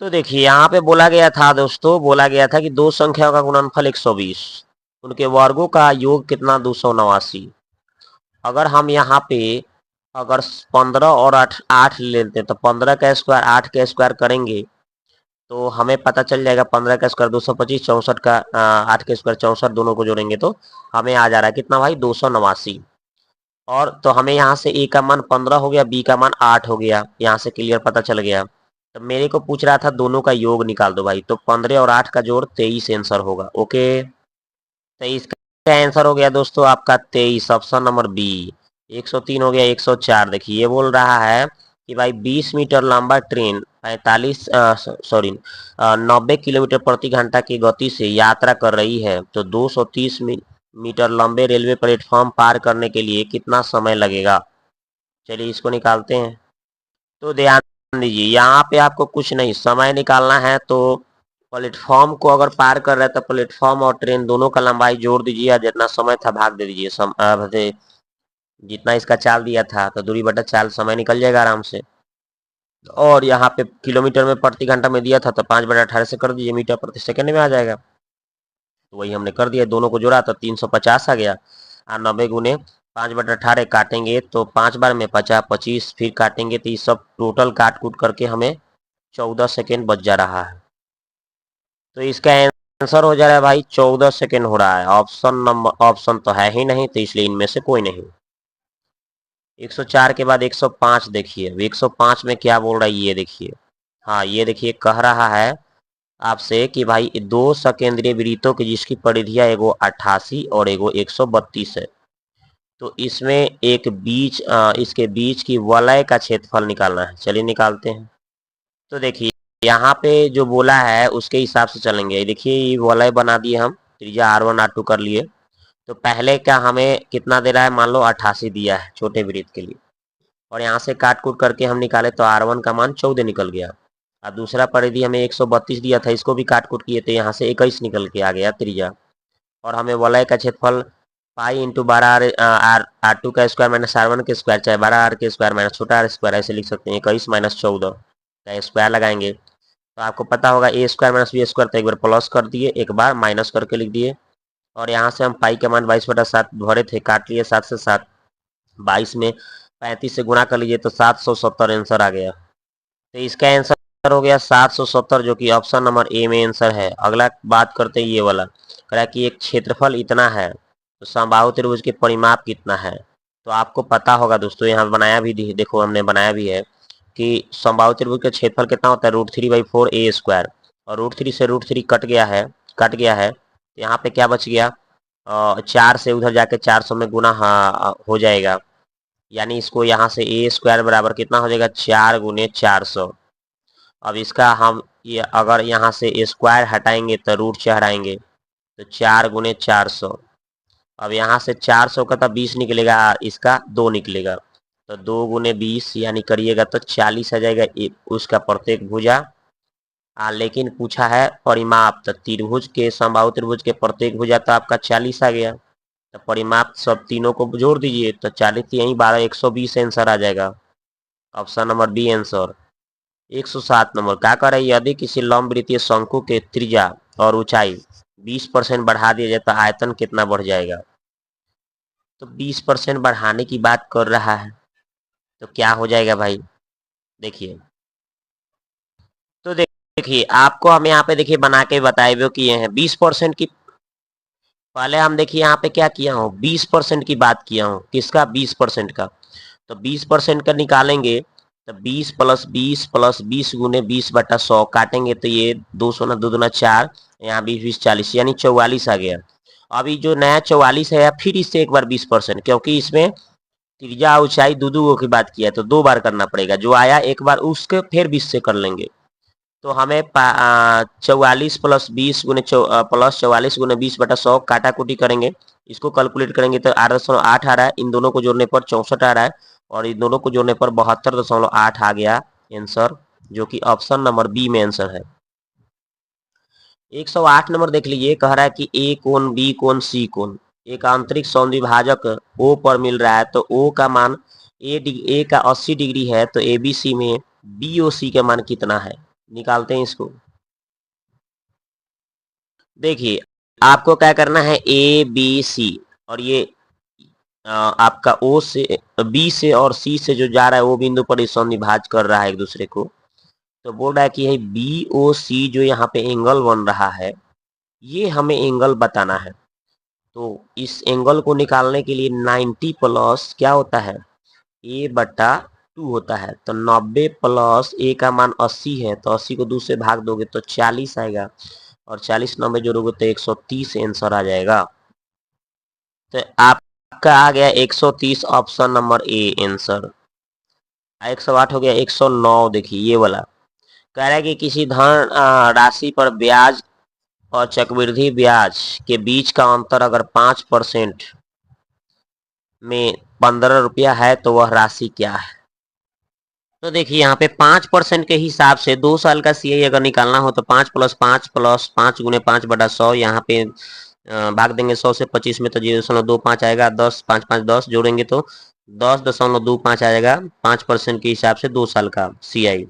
तो देखिए यहाँ पे बोला गया था दोस्तों, बोला गया था कि दो संख्याओं का गुणनफल 120, उनके वर्गों का योग कितना 289। अगर हम यहाँ पे अगर 15 और 8 ले लेते हैं, तो 15 का स्क्वायर 8 का स्क्वायर करेंगे तो हमें पता चल जाएगा 15 का स्क्वायर 225, 64 का 8 का स्क्वायर 64, दोनों को जोड़ेंगे तो हमें आ जा रहा है कितना भाई 289। और तो हमें यहाँ से ए का मान 15 हो गया, बी का मान 8 हो गया, यहाँ से क्लियर पता चल गया। तो मेरे को पूछ रहा था दोनों का योग निकाल दो भाई, तो 15 और 8 का जोड़ 23 आंसर होगा। ओके, 23 का आंसर हो गया दोस्तों आपका 23, ऑप्शन नंबर बी। 103 हो गया 104। देखिए ये बोल रहा है कि भाई 20 मीटर लंबा ट्रेन 90 किलोमीटर प्रति घंटा की गति से यात्रा कर रही है, तो 230 मीटर लंबे रेलवे प्लेटफॉर्म पार करने के लिए कितना समय लगेगा। चलिए इसको निकालते हैं। तो ध्यान दीजिए, यहाँ पे आपको कुछ नहीं समय निकालना है, तो प्लेटफॉर्म को अगर पार कर रहे हैं तो प्लेटफॉर्म और ट्रेन दोनों का लंबाई जोड़ दीजिए, या जितना समय था भाग दे दीजिए। जितना इसका चाल दिया था तो दूरी बटा चाल, समय निकल जाएगा आराम से। और यहाँ पे किलोमीटर में प्रति घंटा में दिया था, तो 5/18 से कर दीजिए, मीटर प्रति सेकंड में आ जाएगा। तो वही हमने कर दिया, दोनों को जोड़ा तो 350 आ गया। और 90 गुने 5/18 काटेंगे तो 5 बार में 50, 25 फिर काटेंगे तो ये सब टोटल काट कूट करके हमें 14 सेकेंड बच जा रहा है। तो इसका आंसर हो जा रहा है भाई 14 सेकेंड हो रहा है। ऑप्शन तो है ही नहीं, तो इसलिए इनमें से कोई नहीं। 104 के बाद 105 देखिए, 105 में क्या बोल रहा है ये देखिए। हाँ ये देखिए, कह रहा है आपसे कि भाई दो सकेंद्रीय वृत्तों की जिसकी परिधियां एगो 88 और एगो 132 है, तो इसमें इसके बीच की वलय का क्षेत्रफल निकालना है। चलिए निकालते हैं। तो देखिए यहाँ पे जो बोला है उसके हिसाब से चलेंगे। देखिए ये वलय बना दिए हम, त्रिज्या R1 R2 कर लिए। तो पहले क्या हमें कितना दे रहा है, मान लो 88 दिया है छोटे वृत्त के लिए, और यहाँ से काट कूट करके हम निकाले तो R1 का मान 14 निकल गया। और दूसरा परिधि हमें 132 दिया था, इसको भी काट कूट किए तो यहाँ से 21 निकल के आ गया त्रिज्या। और हमें वलय का क्षेत्रफल पाई इंटू 12 R2 का स्क्वायर माइनस R1 के स्क्वायर, चाहे 12R के स्क्वायर माइनस छोटा R स्क्वायर, ऐसे लिख सकते हैं। 21 माइनस 14 का स्क्वायर लगाएंगे तो आपको पता होगा A square minus B square, तो एक बार प्लस कर दिए, एक बार माइनस करके लिख दिए। और यहाँ से हम पाई का मान 22/7 भरे थे, काट लिए 7 से 7, 22 में 35 से गुणा कर लीजिए तो 770 आंसर आ गया। तो इसका आंसर हो गया 770, जो कि ऑप्शन नंबर ए में आंसर है। अगला बात करते हैं ये वाला, कह रहा है कि एक क्षेत्रफल इतना है तो समबाहु त्रिभुज के परिमाप कितना है। तो आपको पता होगा दोस्तों, यहाँ बनाया भी, देखो हमने बनाया भी है कि समबाहु त्रिभुज का क्षेत्रफल कितना होता है, √3/4 A स्क्वायर। और √3 से √3 कट गया है तो यहाँ पे क्या बच गया, 4 से उधर जाके 400 में गुना हो जाएगा, यानी इसको यहाँ से A स्क्वायर बराबर कितना हो जाएगा, 4 गुने 400। अब इसका हम ये अगर यहाँ से स्क्वायर हटाएंगे तो रूट चढ़ाएंगे, तो 4 गुने 400। अब यहाँ से 400 का तो 20 निकलेगा, इसका 2 निकलेगा, तो 2 गुने 20 यानी करिएगा तो 40 आ जाएगा उसका प्रत्येक भुजा। लेकिन पूछा है परिमाप, तो त्रिभुज के समबाहु त्रिभुज के प्रत्येक भुजा तो आपका 40 आ गया, तो परिमाप सब तीनों को जोड़ दीजिए तो 40 यहीं 12, 120 आंसर आ जाएगा। Option number B answer. 107 number क्या कर रही है, यदि किसी लंबवृत्तीय शंकु के त्रिज्या और ऊंचाई 20% बढ़ा दिया जाए तो आयतन कितना बढ़ जाएगा। तो 20% बढ़ाने की बात कर रहा है, तो क्या हो जाएगा भाई, देखिए। तो देखिए आपको हम यहाँ पे देखिए बना के बताए हुए किए हैं 20% की। पहले हम देखिए यहाँ पे क्या किया हूँ, 20% की बात किया हूँ, किसका, 20% का। तो 20% का निकालेंगे तो 20 + 20 + 20 गुने 20/100 काटेंगे तो ये 200 ना 2 दूना 4, यहाँ 20 20 40 यानी 44 आ गया। अभी जो नया 44 है फिर इससे एक बार 20%, क्योंकि इसमें त्रिज्या ऊंचाई दो की बात किया है तो 2 बार करना पड़ेगा, जो आया एक बार उसके फिर 20 से कर लेंगे। तो हमें 44 + 20 गुने प्लस 44 गुने 20/100 काटा कुटी करेंगे, इसको कैलकुलेट करेंगे तो 8.8 आ रहा है। इन दोनों को जोड़ने पर 64 आ रहा है, और इन दोनों को जोड़ने पर 72.8 आ गया आंसर, जो कि ऑप्शन नंबर बी में आंसर है। 108 नंबर देख लीजिए, कह रहा है कि ए कोण, बी कोण, सी कोण एक आंतरिक सौविभाजक ओ पर मिल रहा है, तो ओ का मान ए का 80 डिग्री है, तो ए बी सी में बी ओ सी का मान कितना है, निकालते हैं इसको। देखिए आपको क्या करना है, ए बी सी, और ये आपका ओ से, बी से और सी से जो जा रहा है वो बिंदु पर सौविभाज कर रहा है एक दूसरे को। तो बोल रहा है कि ये बी ओ सी जो यहाँ पे एंगल बन रहा है, ये हमें एंगल बताना है। तो इस एंगल को निकालने के लिए 90 प्लस क्या होता है, A/√3 2 होता है। तो 90 प्लस ए का मान 80 है, तो 80 को 2 से भाग दोगे तो 40 आएगा, और 40 90 जोड़ोगे तो 130 आंसर आ जाएगा। तो आपका आ गया 130 ऑप्शन नंबर ए आंसर। 108 हो गया, 109 देखिए ये वाला कह रहा है कि किसी धन राशि पर ब्याज और चक्रवृद्धि ब्याज के बीच का अंतर अगर 5% में 15 रुपया है तो वह राशि क्या है। तो देखिए यहाँ पे 5% के हिसाब से 2 साल का सीआई अगर निकालना हो तो 5 + 5 + 5 × 5/100, यहाँ पे भाग देंगे 100 से 25 में तो 0.25 आएगा, 10 5 5 10 जोड़ेंगे तो 10.25 आएगा। 5% के हिसाब से 2 साल का सीआई।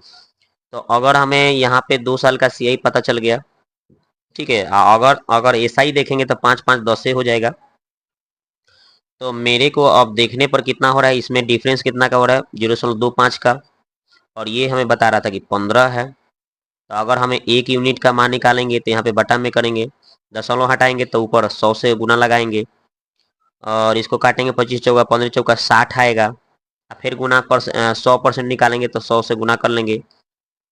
तो अगर हमें यहाँ पे 2 साल का सीआई पता चल गया, ठीक है, अगर अगर एसआई देखेंगे तो 5 5 10 से हो जाएगा। तो मेरे को अब देखने पर कितना हो रहा है, इसमें डिफरेंस कितना का हो रहा है, 0.25 का, और ये हमें बता रहा था कि 15 है। तो अगर हमें 1 यूनिट का मान निकालेंगे तो यहाँ पे बटा में करेंगे, दशमलव हटाएंगे तो ऊपर 100 से गुना लगाएंगे, और इसको काटेंगे 25 चौका 15 चौका 60 आएगा। फिर गुना पर 100% निकालेंगे तो 100 से गुना कर लेंगे,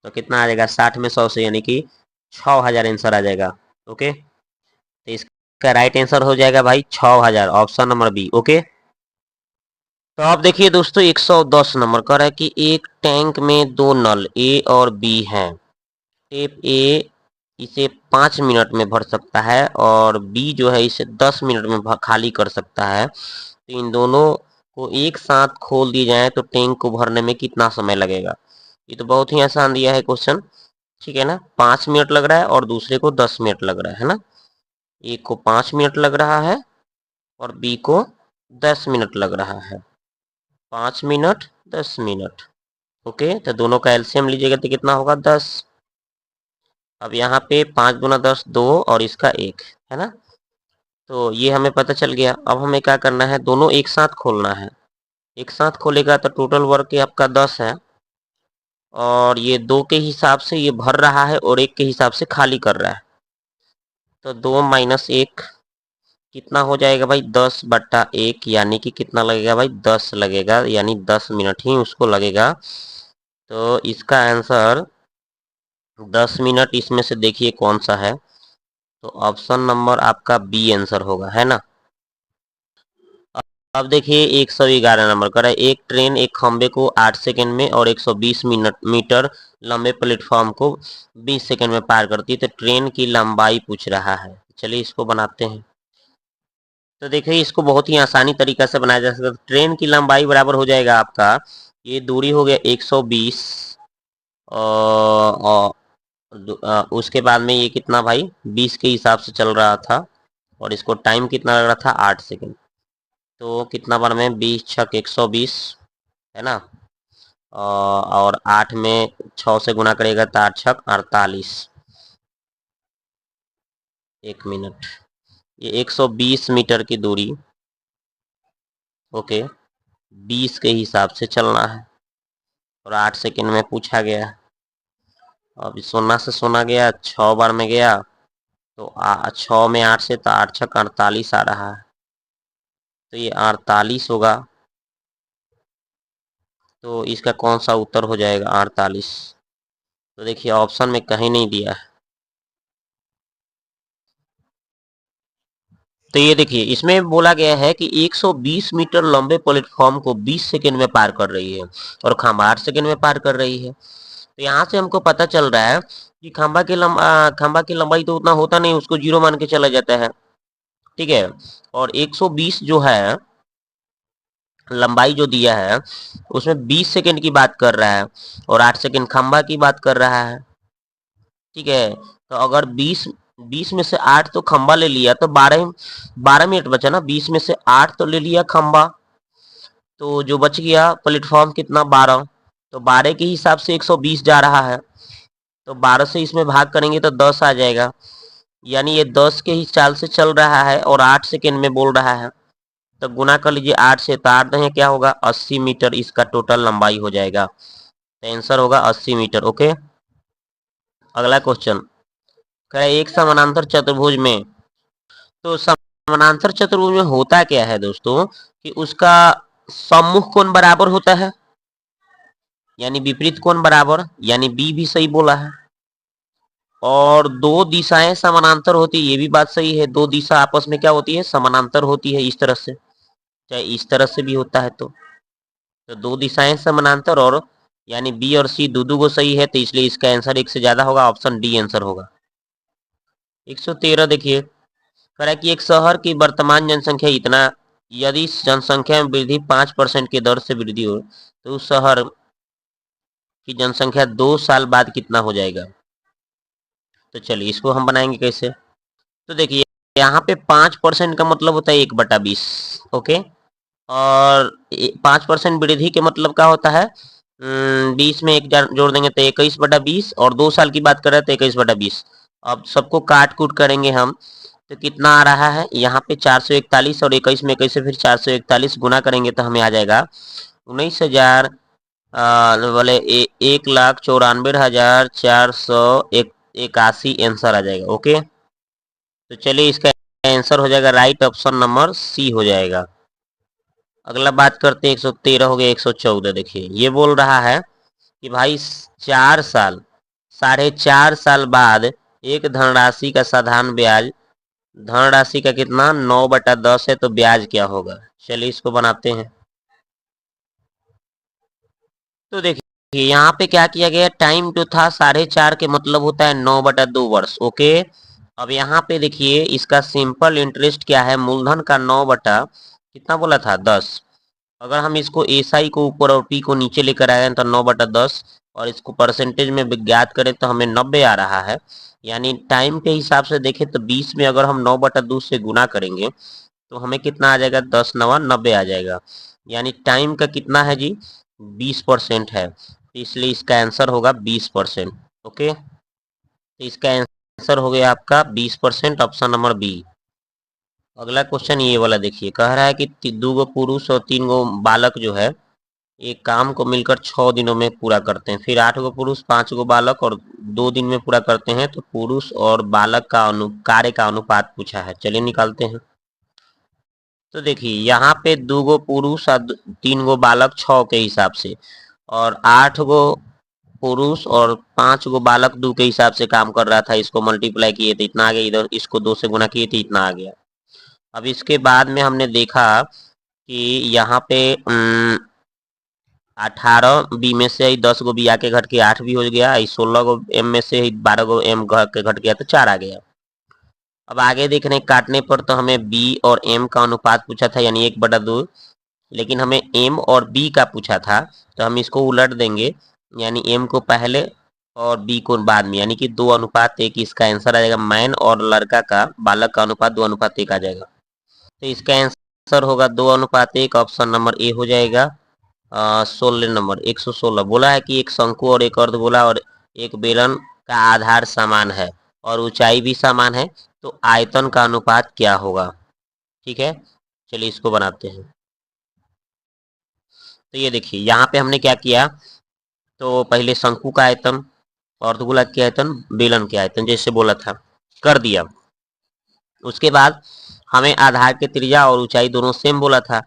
तो कितना आ जाएगा 60 में 100 से, यानी कि 6000 आंसर आ जाएगा। ओके, तो इसका राइट आंसर हो जाएगा भाई 6000, ऑप्शन नंबर बी। ओके, तो आप देखिए दोस्तों 110 नंबर का है कि एक टैंक में 2 नल ए और बी हैं। टेप ए इसे 5 मिनट में भर सकता है और बी जो है इसे 10 मिनट में खाली कर सकता है। तो इन दोनों को एक साथ खोल दिए जाए तो टैंक को भरने में कितना समय लगेगा। ये तो बहुत ही आसान दिया है क्वेश्चन, ठीक है ना। 5 मिनट लग रहा है और दूसरे को 10 मिनट लग रहा है ना। एक को 5 मिनट लग रहा है और बी को 10 मिनट लग रहा है। 5 मिनट 10 मिनट। ओके, तो दोनों का एलसीएम लीजिएगा तो कितना होगा 10। अब यहाँ पे 5 दूना 10 2 और इसका 1 है ना। तो ये हमें पता चल गया। अब हमें क्या करना है, दोनों एक साथ खोलना है। एक साथ खोलेगा तो टोटल वर्क आपका 10 है, और ये 2 के हिसाब से ये भर रहा है और 1 के हिसाब से खाली कर रहा है। तो 2 - 1 कितना हो जाएगा भाई, 10/1, यानी कि कितना लगेगा भाई 10 लगेगा, यानी 10 मिनट ही उसको लगेगा। तो इसका आंसर 10 मिनट इसमें से देखिए कौन सा है, तो ऑप्शन नंबर आपका बी आंसर होगा, है ना। अब देखिए 111 नंबर का है, एक ट्रेन एक खंबे को 8 सेकंड में और 120 मीटर लंबे प्लेटफॉर्म को 20 सेकंड में पार करती है। तो ट्रेन की लंबाई पूछ रहा है, चलिए इसको बनाते हैं। तो देखिए इसको बहुत ही आसानी तरीका से बनाया जा सकता है। ट्रेन की लंबाई बराबर हो जाएगा आपका, ये दूरी हो गया 120, और उसके बाद में ये कितना भाई 20 के हिसाब से चल रहा था, और इसको टाइम कितना लग रहा था 8 सेकंड। तो कितना बार में 20 छक 120 है ना, और 8 में 6 से गुना करेगा तो 8 छक 48, 1 मिनट। ये 120 मीटर की दूरी, ओके, 20 के हिसाब से चलना है और 8 सेकंड में पूछा गया। अब सोना से सोना गया, 6 बार में गया, तो 6 में 8 से तो 8 छक 48 आ रहा है, तो ये 48 होगा। तो इसका कौन सा उत्तर हो जाएगा 48। तो देखिए ऑप्शन में कहीं नहीं दिया है। तो ये देखिए इसमें बोला गया है कि 120 मीटर लंबे प्लेटफॉर्म को 20 सेकंड में पार कर रही है और खंबा 8 सेकंड में पार कर रही है। तो यहाँ से हमको पता चल रहा है कि खंबा की लंबाई तो उतना होता नहीं, उसको 0 मान के चला जाता है, ठीक है। और 120 जो है लंबाई जो दिया है उसमें 20 सेकंड की बात कर रहा है और 8 सेकंड खंबा की बात कर रहा है, ठीक है। तो अगर 20 में से 8 तो खंबा ले लिया तो 12 मिनट बचा ना, 20 में से 8 तो ले लिया खंबा, तो जो बच गया प्लेटफॉर्म कितना 12, तो 12 के हिसाब से 120 जा रहा है, तो 12 से इसमें भाग करेंगे तो 10 आ जाएगा, यानी ये 10 के ही चाल से चल रहा है और 8 सेकेंड में बोल रहा है। तो गुना कर लीजिए 8 से, तो 8 नहीं क्या होगा 80 मीटर इसका टोटल लंबाई हो जाएगा। तो आंसर होगा 80 मीटर। ओके, अगला क्वेश्चन कह रहा है एक समानांतर चतुर्भुज में, तो समानांतर चतुर्भुज में होता क्या है दोस्तों कि उसका सम्मुख कोण बराबर होता है, यानी विपरीत कोण बराबर, यानी बी भी सही बोला है। और दो दिशाएं समानांतर होती है, ये भी बात सही है। दो दिशा आपस में क्या होती है, समानांतर होती है, इस तरह से, चाहे इस तरह से भी होता है। तो दो दिशाएं समानांतर, और यानी बी और सी दो को सही है, तो इसलिए इसका आंसर एक से ज्यादा होगा, ऑप्शन डी आंसर होगा। 113 देखिए, कह रहा है कि एक शहर की वर्तमान जनसंख्या इतना, यदि जनसंख्या में वृद्धि 5% की दर से वृद्धि हो, तो उस शहर की जनसंख्या 2 साल बाद कितना हो जाएगा। तो चलिए इसको हम बनाएंगे कैसे। तो देखिए, यहाँ पे 5% का मतलब होता है 1/20। ओके, और 5% वृद्धि के मतलब क्या होता है, 20 में एक जोड़ देंगे तो 21/20, और 2 साल की बात कर रहे हैं तो 21/20। अब सबको काट कूट करेंगे हम, तो कितना आ रहा है, यहाँ पे 441, और 21 में 21 से फिर 441 गुना करेंगे तो हमें आ जाएगा 19,000 बोले 1,94,481 आंसर आ जाएगा। ओके, तो चलिए इसका आंसर हो जाएगा राइट ऑप्शन नंबर सी हो जाएगा। अगला बात करते हैं, 113 हो गया। 114 देखिए, ये बोल रहा है कि भाई 4 साल, 4.5 साल बाद एक धनराशि का साधारण ब्याज, धनराशि का कितना 9/10 है, तो ब्याज क्या होगा। चलिए इसको बनाते हैं। तो देखिए यहाँ पे क्या किया गया, टाइम जो था 4.5 के मतलब होता है 9/2 वर्ष। ओके, अब यहाँ पे देखिए इसका सिंपल इंटरेस्ट क्या है, मूलधन का 9 बटा कितना बोला था 10। अगर हम इसको एसआई को ऊपर और पी को नीचे लेकर आए तो 9/10, और इसको परसेंटेज में ज्ञात करें तो हमें 90 आ रहा है। यानी टाइम के हिसाब से देखें तो 20 में अगर हम 9/2 से गुना करेंगे तो हमें कितना आ जाएगा, 10×9 = 90 आ जाएगा। यानी टाइम का कितना है जी, 20% है, तो इसलिए इसका आंसर होगा 20%। ओके, तो इसका आंसर हो गया आपका 20%, ऑप्शन नंबर बी। अगला क्वेश्चन ये वाला देखिए, कह रहा है कि 2 पुरुष और 3 बालक जो है एक काम को मिलकर 6 दिनों में पूरा करते हैं। फिर 8 पुरुष 5 बालक और 2 दिन में पूरा करते हैं, तो पुरुष और बालक का कार्य का अनुपात पूछा है। चलिए निकालते हैं। तो देखिए यहाँ पे 2 पुरुष और 3 बालक 6 के हिसाब से, और 8 पुरुष और 5 बालक 2 के हिसाब से काम कर रहा था। इसको मल्टीप्लाई किए तो इतना आ गया, इधर इसको 2 से गुना किए तो इतना आ गया। अब इसके बाद में हमने देखा कि यहाँ पे 18 बी में से 10 बी आके घट के 8 भी हो गया, 16 एम में से 12 एम के घट गया तो 4 आ गया। अब आगे देखने काटने पर तो हमें बी और एम का अनुपात पूछा था, यानी 1/2, लेकिन हमें एम और बी का पूछा था, तो हम इसको उलट देंगे, यानी एम को पहले और बी को बाद में, यानी कि 2:1। इसका आंसर आ जाएगा मैन और लड़का का, बालक का अनुपात 2:1 आ जाएगा। तो इसका आंसर होगा 2:1, ऑप्शन नंबर ए हो जाएगा। 16 नंबर 116 बोला है कि एक शंकु और एक अर्धगोला और एक बेलन का आधार समान है और ऊंचाई भी समान है, तो आयतन का अनुपात क्या होगा। ठीक है, चलिए इसको बनाते हैं। तो ये देखिए यहाँ पे हमने क्या किया, तो पहले शंकु का आयतन, अर्धगोला के आयतन, बेलन के आयतन जैसे बोला था कर दिया। उसके बाद हमें आधार के त्रिज्या और ऊंचाई दोनों सेम बोला था,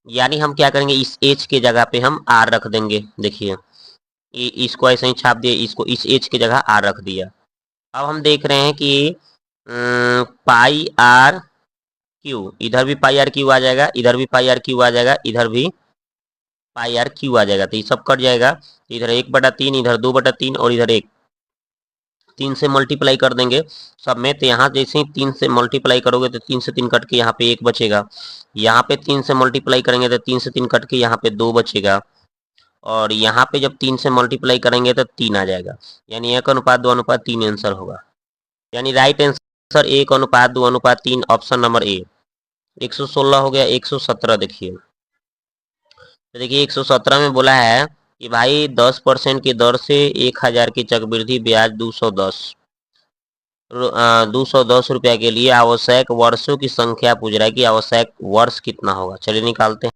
यानी हम क्या करेंगे, इस एच के जगह पे हम आर रख देंगे। देखिए इसको ऐसे ही छाप दिए, इसको इस एच की जगह आर रख दिया। अब हम देख रहे हैं कि पाई आर क्यू, इधर भी पाई आर क्यू आ जाएगा, इधर भी पाई आर क्यू आ जाएगा, इधर भी पाई आर क्यू आ जाएगा, तो ये सब कट जाएगा। इधर 1/3, इधर 2/3, और इधर 1, 3 से मल्टीप्लाई कर देंगे सब में, तो यहाँ जैसे ही 3 से मल्टीप्लाई करोगे तो 3 से 3 कट के यहाँ पे 1 बचेगा। यहाँ पे 3 से मल्टीप्लाई करेंगे तो 3 से 3 कट के यहाँ पे 2 बचेगा, और यहाँ पे जब 3 से मल्टीप्लाई करेंगे तो 3 आ जाएगा। यानी 1:2:3 आंसर होगा। यानी right answer 1:2:3, option number A. 116 हो गया। 117 देखिए, तो देखिए 117 में बोला है कि भाई 10% की दर से 1,000 की चक्रवृद्धि ब्याज 210 रुपया के लिए आवश्यक वर्षों की संख्या पूछ रहा है कि आवश्यक वर्ष कितना होगा। चलिए निकालते हैं।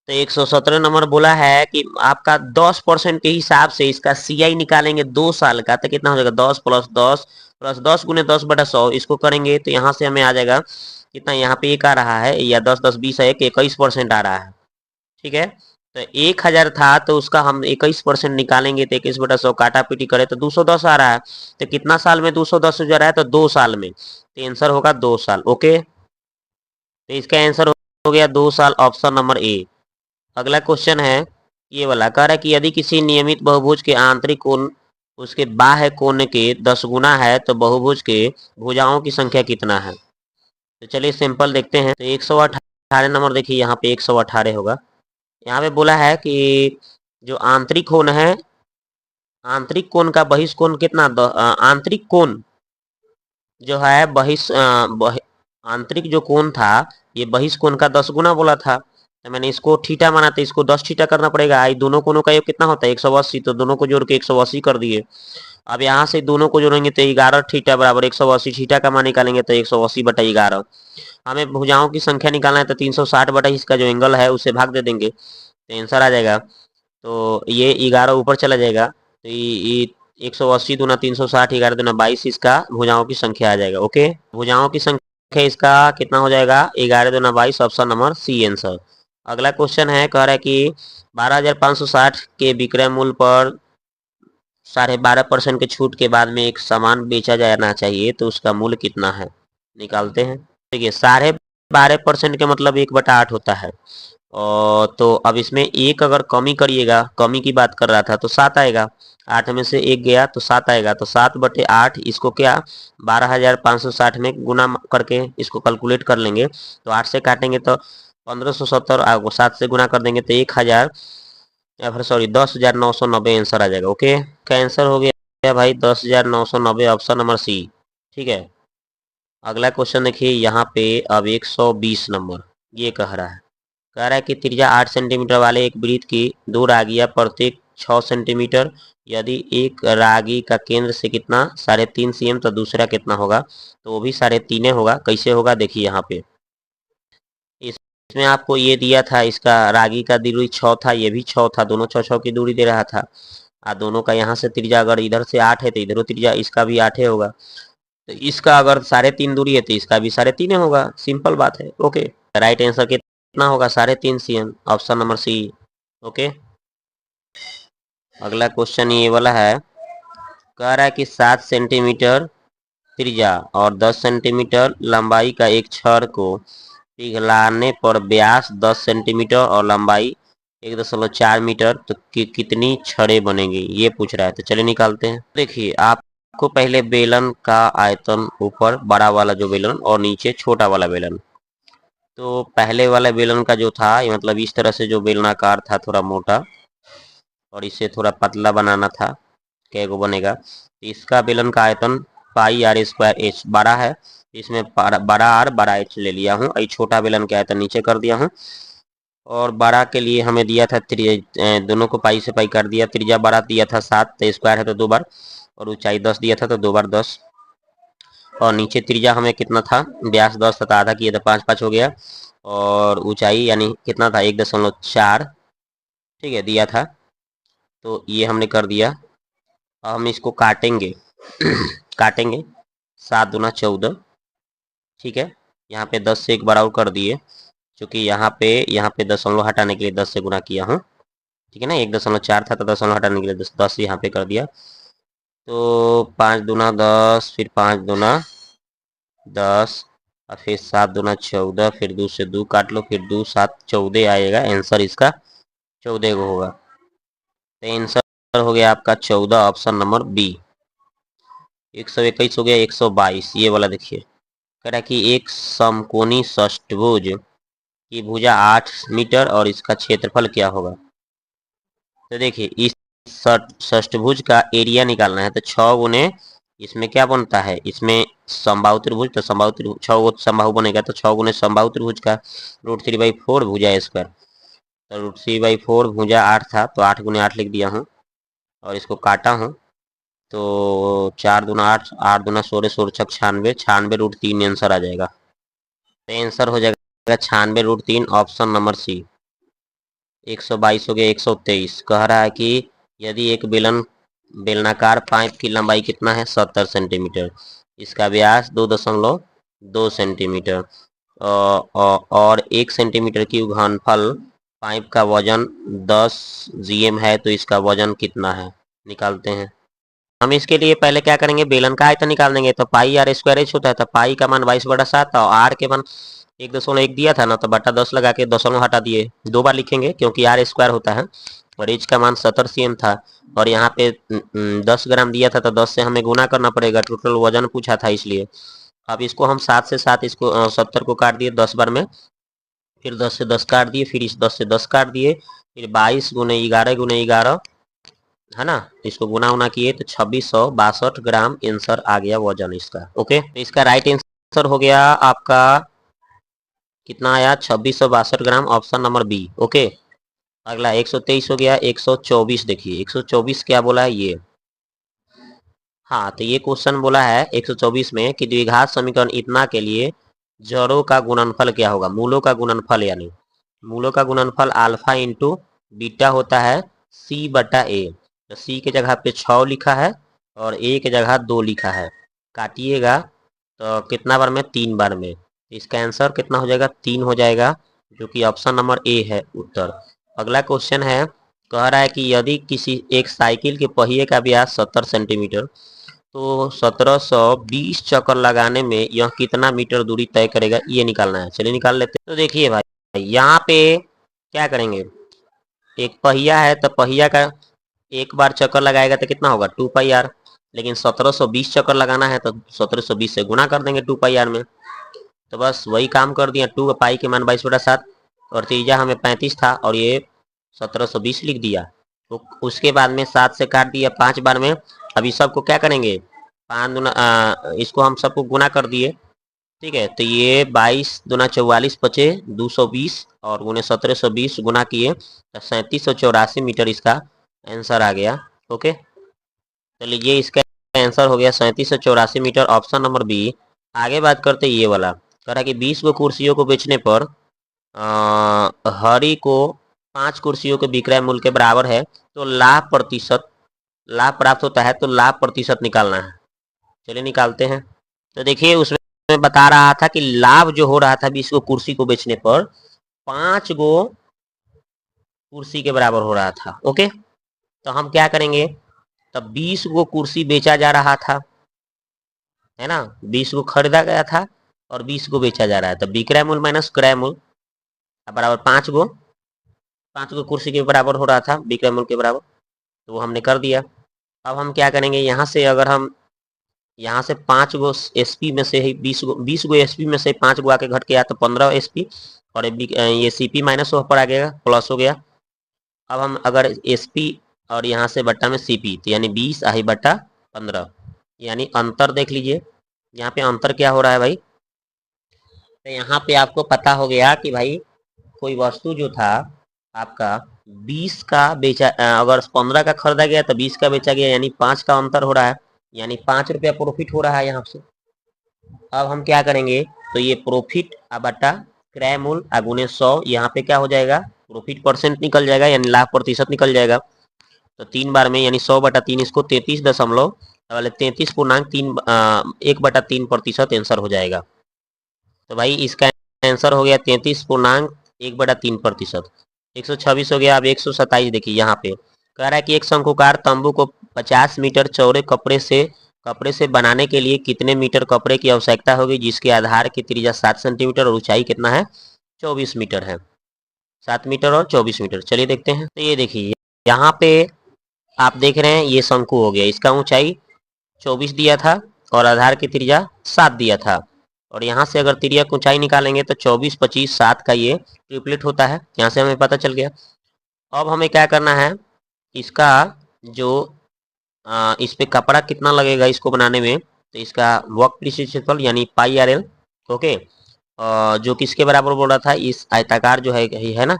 तो 117 नंबर बोला है कि आपका 10% के हिसाब से इसका सीआई निकालेंगे 2 साल का, तो कितना हो जाएगा, 10 + 10 + 10 × 10/100, इसको करेंगे तो यहाँ से हमें आ जाएगा कितना, यहाँ पे 1 आ रहा है, या 10 10 20 है, 21% आ रहा है। ठीक है, तो 1000 था तो उसका हम 21% निकालेंगे तो 21/100 काटा पीटी करे तो 210 आ रहा है। तो कितना साल में 210 हो जा रहा है? तो 2 साल में। तो आंसर होगा 2 साल। ओके, तो इसका आंसर हो गया 2 साल, ऑप्शन नंबर ए। अगला क्वेश्चन है ये वाला, कह रहा है कि यदि किसी नियमित बहुभुज के आंतरिक कोण उसके बाह्य कोण के 10 गुना है तो बहुभुज के भुजाओं की संख्या कितना है? तो चलिए सिंपल देखते हैं। तो 118 नंबर देखिए, यहाँ पे 118 होगा। यहाँ पे बोला है कि जो आंतरिक कोण है, आंतरिक कोण का बहिष्कोण कितना, आंतरिक कोण जो है आंतरिक जो कोण था ये बहिष्कोण का 10 गुना बोला था। तो मैंने इसको थीटा माना तो इसको 10 थीटा करना पड़ेगा। आई दोनों कोणों का योग कितना होता है? 180। तो दोनों को जोड़ के 180 कर दिए। अब यहाँ से दोनों को जोड़ेंगे तो 11 थीटा बराबर 180, थीटा का मान निकालेंगे तो 180/11। हमें भुजाओं की संख्या निकालना है तो 360 इसका जो एंगल है उसे भाग दे देंगे तो आंसर आ जाएगा। तो ये 11 ऊपर चला जाएगा तो ये 180 दूना 360, 11 दूना 22 इसका भुजाओं की संख्या आ जाएगा। ओके, भुजाओं की संख्या इसका कितना हो जाएगा? 11 दूना 22, ऑप्शन नंबर सी आंसर। अगला क्वेश्चन है, कह रहा है कि 12,560 के विक्रय मूल्य पर 12.5% के छूट के बाद में एक सामान बेचा जाना चाहिए तो उसका मूल्य कितना है? निकालते हैं। देखिए 12.5% के मतलब 1/8 होता है। और तो अब इसमें एक अगर कमी करिएगा, कमी की बात कर रहा था तो 7 आएगा। 8 में से 1 गया तो 7 आएगा। तो 7/8 इसको क्या 12,560 में गुना करके इसको कैलकुलेट कर लेंगे। तो 8 से काटेंगे तो 1570, 7 से गुना कर देंगे तो 1000, या फिर सॉरी 10,990 आंसर आ जाएगा। ओके, का आंसर हो गया भाई 10,990, ऑप्शन नंबर सी। ठीक है, अगला क्वेश्चन देखिए यहाँ पे। अब 120 नंबर ये कह रहा है कि त्रिज्या 8 सेंटीमीटर वाले एक वृत्त की दो रागियां प्रत्येक 6 सेंटीमीटर। यदि एक रागी का केंद्र से कितना 3.5 cm तो दूसरा कितना होगा? तो वो भी 3.5 होगा। कैसे होगा देखिए यहाँ पे। इसमें आपको ये दिया था, इसका रागी का दूरी 6 था, ये भी 6 था, दोनों 6 6 की दूरी दे रहा था। दोनों का यहाँ से त्रिज्या अगर इधर से 8 है तो इधर त्रिज्या इसका भी 8 होगा। तो इसका अगर 3.5 दूरी है तो इसका भी 3.5 होगा। सिंपल बात है। ओके, राइट आंसर कितना होगा? 3.5 cm, option number C. Okay, अगला क्वेश्चन ये वाला है, कह रहा है कि 7 सेंटीमीटर त्रिज्या और 10 सेंटीमीटर लंबाई का एक छड़ को पिघलाने पर व्यास 10 सेंटीमीटर और लंबाई 1.4 मीटर तो कितनी छड़ें बनेंगी ये पूछ रहा है। तो चलिए निकालते हैं। देखिए आपको पहले बेलन का आयतन, ऊपर बड़ा वाला जो बेलन और नीचे छोटा वाला बेलन। तो पहले वाला बेलन का जो था ये मतलब इस तरह से जो बेलनाकार था थोड़ा मोटा, और इसे थोड़ा पतला बनाना था। कैगो बनेगा? इसका बेलन का आयतन πr²h बड़ा है, इसमें बड़ा आर बड़ा एच ले लिया हूँ। छोटा बेलन का आयतन नीचे कर दिया हूँ। और बड़ा के लिए हमें दिया था दोनों को पाई से पाई कर दिया। त्रिज्या बड़ा दिया था 7 तो स्क्वायर है तो 2 बार, और ऊंचाई 10 दिया था तो 2 बार 10। और नीचे त्रिज्या हमें कितना था? व्यास 10 था, आधा किया तो 5 5 हो गया। और ऊंचाई यानी कितना था? 1.4, ठीक है, दिया था। तो ये हमने कर दिया। अब हम इसको काटेंगे काटेंगे 7 दूना 14, ठीक है। यहाँ पे 10 से एक बार और कर दिए, क्योंकि यहाँ पे दशमलव हटाने के लिए 10 से गुना किया हूँ, ठीक है ना। 1.4 था तो दशमलव हटाने के लिए 10 यहाँ पे कर दिया। तो 5 दूना 10, फिर 5 दूना 10, और फिर 7 दूना 14, फिर 2 से 2 काट लो, फिर 2 7 14 आएगा। आंसर इसका 14 को होगा। तो आंसर हो गया आपका 14, ऑप्शन नंबर बी। 121 हो गया। 122 ये वाला देखिए, कह रहा है कि एक समकोणी षष्ठभुज की भुजा 8 मीटर और इसका क्षेत्रफल क्या होगा? तो देखिए इस षष्ठभुज का एरिया निकालना है तो 6 गुने इसमें क्या बनता है? इसमें समबाहु त्रिभुज, तो समबाहु त्रिभुज 6 समबाहु बनेगा तो 6 गुने समबाहु त्रिभुज का √3/4 भुजा स्क्वायर। तो √3/4 भुजा 8 था तो 8 गुने 8 लिख दिया हूँ, और इसको काटा हूँ तो 4 दूना 8, 8 दूना 16, 16 छक 96, 96√3 आंसर आ जाएगा। तो आंसर हो जाएगा 96√3, ऑप्शन नंबर सी। 122 हो गया। 123 कह रहा है कि यदि एक बेलनाकार पाइप की लंबाई कितना है? 70 सेंटीमीटर, इसका व्यास 2.2 सेंटीमीटर, और 1 सेंटीमीटर की घनफल पाइप का वजन 10 GM है, तो इसका वजन कितना है निकालते हैं। हम इसके लिए पहले क्या करेंगे, बेलन का आयतन निकाल देंगे। तो पाई आर स्क्वायर एच होता है, तो पाई का मान 22/7 और आर के मान 1.1 दिया था ना, तो बटा 10 लगा के दशमलव हटा दिए। 2 बार लिखेंगे क्योंकि आर स्क्वायर होता है, और एच का मान 70 CM था, और यहाँ पे 10 ग्राम दिया था, तो 10 से हमें गुना करना पड़ेगा, टोटल वजन पूछा था इसलिए। अब इसको हम 7 से 7 इसको 70 को काट दिए 10 बार में, फिर 10 से 10 काट दिए, फिर इस 10 से 10 काट दिए, फिर 22 गुने 11 गुने 11 है ना, इसको गुना उना किए तो 2662 ग्राम आंसर आ गया वजन इसका। ओके, तो इसका राइट आंसर हो गया आपका कितना आया, 2662 ग्राम, ऑप्शन नंबर बी। ओके, अगला 123 हो गया, 124 देखिए 124 क्या बोला है ये। हाँ, तो ये क्वेश्चन बोला है 124 में कि द्विघात समीकरण इतना के लिए जड़ों का गुणनफल क्या होगा, मूलों का गुणनफल, यानी मूलों का गुणनफल अल्फा इंटू बीटा होता है C/A। तो C के जगह पे 6 लिखा है और A के जगह 2 लिखा है, काटिएगा तो कितना बार में, 3 बार में। इसका आंसर कितना हो जाएगा, 3 हो जाएगा, जो कि ऑप्शन नंबर ए है उत्तर। अगला क्वेश्चन है, कह रहा है कि यदि किसी एक साइकिल के पहिए का व्यास 70 सेंटीमीटर, तो 1720 चक्कर लगाने में यह कितना मीटर दूरी तय करेगा, ये निकालना है। चलिए निकाल लेते हैं। तो देखिए भाई, यहाँ पे क्या करेंगे, एक पहिया है तो पहिया का एक बार चक्कर लगाएगा तो कितना होगा 2πr, लेकिन 1720 चक्कर लगाना है तो 1720 से गुना कर देंगे 2πr में। तो बस वही काम कर दिया, 2 पाई के मान 22/7, और त्रिज्या हमें 35 था और ये 1720 लिख दिया। तो उसके बाद में 7 से काट दिया 5 बार में। अभी सबको क्या करेंगे, 5 दूना इसको हम सबको गुना कर दिए, ठीक है। तो ये 22 दूना 44 बचे 220, और गुने 1720 गुना किए तो 3784 मीटर इसका आंसर आ गया। ओके, तो लीजिए इसका आंसर हो गया 3784 मीटर, ऑप्शन नंबर बी। आगे बात करते ये वाला, कह रहा कि 20 गो कुर्सियों को बेचने पर हरी को 5 कुर्सियों के विक्रय मूल्य के बराबर है, तो लाभ प्राप्त होता है, तो लाभ प्रतिशत निकालना है। चलिए निकालते हैं। तो देखिए उसमें बता रहा था कि लाभ जो हो रहा था 20 गो कुर्सी को बेचने पर 5 गो कुर्सी के बराबर हो रहा था। ओके, तो हम क्या करेंगे, तब 20 गो कुर्सी बेचा जा रहा था, है ना, 20 गो खरीदा गया था और 20 गो बेचा जा रहा है, तब विक्रय मूल्य माइनस क्रय मूल्य बराबर 5 गो कुर्सी के बराबर हो रहा था, विक्रय मूल्य के बराबर, तो वो हमने कर दिया। अब हम क्या करेंगे, यहाँ से अगर हम यहाँ से 5 गो SP में से ही 20 गो SP में से 5 गो आके घट के आया तो 15 SP, और ये CP माइनस पर आ गया, प्लस हो गया। अब हम अगर SP और यहाँ से बट्टा में CP, तो यानी 20 आई बट्टा 15, यानी अंतर देख लीजिए, यहाँ पे अंतर क्या हो रहा है भाई। तो यहाँ पे आपको पता हो गया कि भाई कोई वस्तु जो था आपका 20 का बेचा, अगर 15 का खरीदा गया तो 20 का बेचा गया, यानी 5 का अंतर हो रहा है, यानी 5 रुपया प्रॉफिट हो रहा है यहाँ से। अब हम क्या करेंगे, तो ये प्रॉफिट बटा क्रय मूल्य गुने 100, यहाँ पे क्या हो जाएगा, प्रॉफिट परसेंट निकल जाएगा, यानी लाभ प्रतिशत निकल जाएगा। तो 3 बार में यानी 100/3, इसको 1 /3 आंसर हो जाएगा। तो भाई इसका आंसर हो गया 33.1/3%। 126 हो गया। अब 127 देखिए, यहाँ पे कह रहा है कि एक शंकुकार तंबू को 50 मीटर चौड़े कपड़े से बनाने के लिए कितने मीटर कपड़े की आवश्यकता होगी, जिसके आधार की त्रिज्या 7 सेंटीमीटर और ऊंचाई कितना है, 24 मीटर है। 7 मीटर और 24 मीटर। चलिए देखते हैं। तो ये देखिए यहाँ पे आप देख रहे हैं, ये शंकु हो गया, इसका ऊंचाई 24 दिया था और आधार की त्रिज्या 7 दिया था, और यहाँ से अगर त्रिज्या की ऊंचाई निकालेंगे तो 24, 25, 7 का ये ट्रिपलेट होता है, यहाँ से हमें पता चल गया। अब हमें क्या करना है, इसका जो इस पे कपड़ा कितना लगेगा इसको बनाने में, तो इसका वर्क पीस क्षेत्रफल यानी πRL। ओके, जो किसके बराबर बोल रहा था, इस आयताकार जो है ना,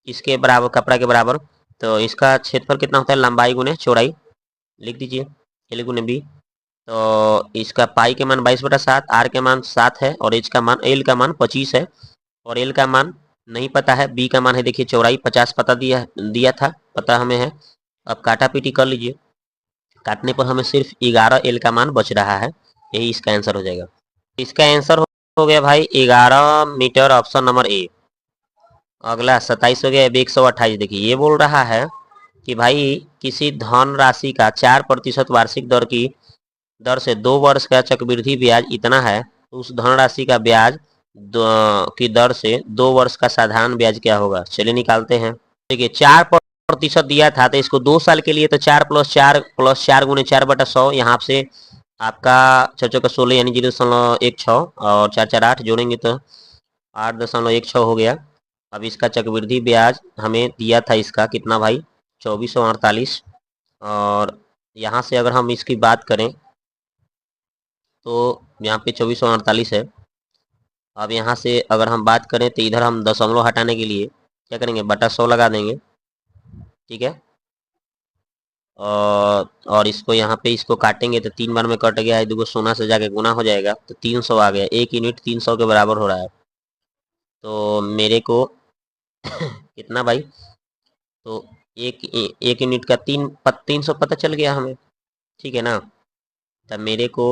इसके बराबर, कपड़ा के बराबर। तो इसका क्षेत्रफल कितना होता है, लंबाई गुने चौड़ाई, लिख दीजिए L गुने B। तो इसका पाई के मान 22/7, आर के मान 7 है, और एच का मान, एल का मान 25 है, और एल का मान नहीं पता है, बी का मान है देखिए चौड़ाई 50 पता दिया था, पता हमें है। अब काटा पीटी कर लीजिए, काटने पर हमें सिर्फ 11L का मान बच रहा है, यही इसका आंसर हो जाएगा। इसका आंसर हो गया भाई 11 मीटर, ऑप्शन नंबर ए। अगला 27 हो गया। अब 128 देखिए, ये बोल रहा है कि भाई किसी धन राशि का 4% वार्षिक दर से 2 वर्ष का चक्रवृद्धि ब्याज इतना है, तो उस धनराशि का ब्याज की दर से 2 वर्ष का साधारण ब्याज क्या होगा। चलिए निकालते हैं। देखिए 4% दिया था, तो इसको 2 साल के लिए तो 4+4 गुने 4/100, यहाँ से आपका 6×4 यानी 0.16 और 4×4 8 जोड़ेंगे तो 8.16 हो गया। अब इसका चक्रवृद्धि ब्याज हमें दिया था, इसका कितना भाई 2448। और यहाँ से अगर हम इसकी बात करें तो यहाँ पे 2448 है। अब यहाँ से अगर हम बात करें तो इधर हम दशमलव हटाने के लिए क्या करेंगे, बटा 100 लगा देंगे, ठीक है। और इसको यहाँ पे इसको काटेंगे तो 3 बार में कट गया है, देखो सोना से जाके गुना हो जाएगा तो 300 आ गया। 1 यूनिट 300 के बराबर हो रहा है। तो मेरे को कितना भाई, तो एक यूनिट का 300 पता चल गया हमें, ठीक है ना। तब मेरे को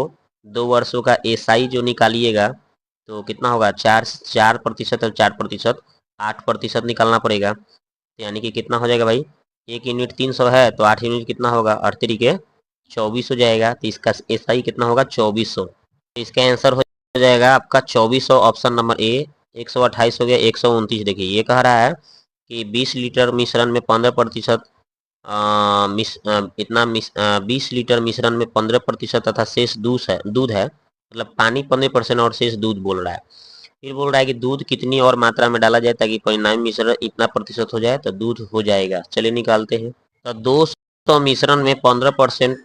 2 वर्षों का एसआई जो निकालिएगा तो कितना होगा, 4% और 4%, 8% निकालना पड़ेगा। तो यानी कि कितना हो जाएगा भाई, 1 यूनिट 300 है तो 8 यूनिट कितना होगा, 8×3 = 24 हो जाएगा। तो इसका एसआई कितना होगा, 2400। तो इसका आंसर हो जाएगा आपका 2400, ऑप्शन नंबर ए। 128 हो गया। 129 देखिए, ये कह रहा है कि 20 लीटर मिश्रण में 15% इतना 20 लीटर मिश्रण में 15% तथा शेष दूध है, मतलब पानी 15% और शेष दूध बोल रहा है। फिर बोल रहा है कि दूध कितनी और मात्रा में डाला जाए ताकि परिणामी मिश्रण इतना प्रतिशत हो जाए, तो दूध हो जाएगा। चलिए निकालते हैं। तो 200 मिश्रण में 15%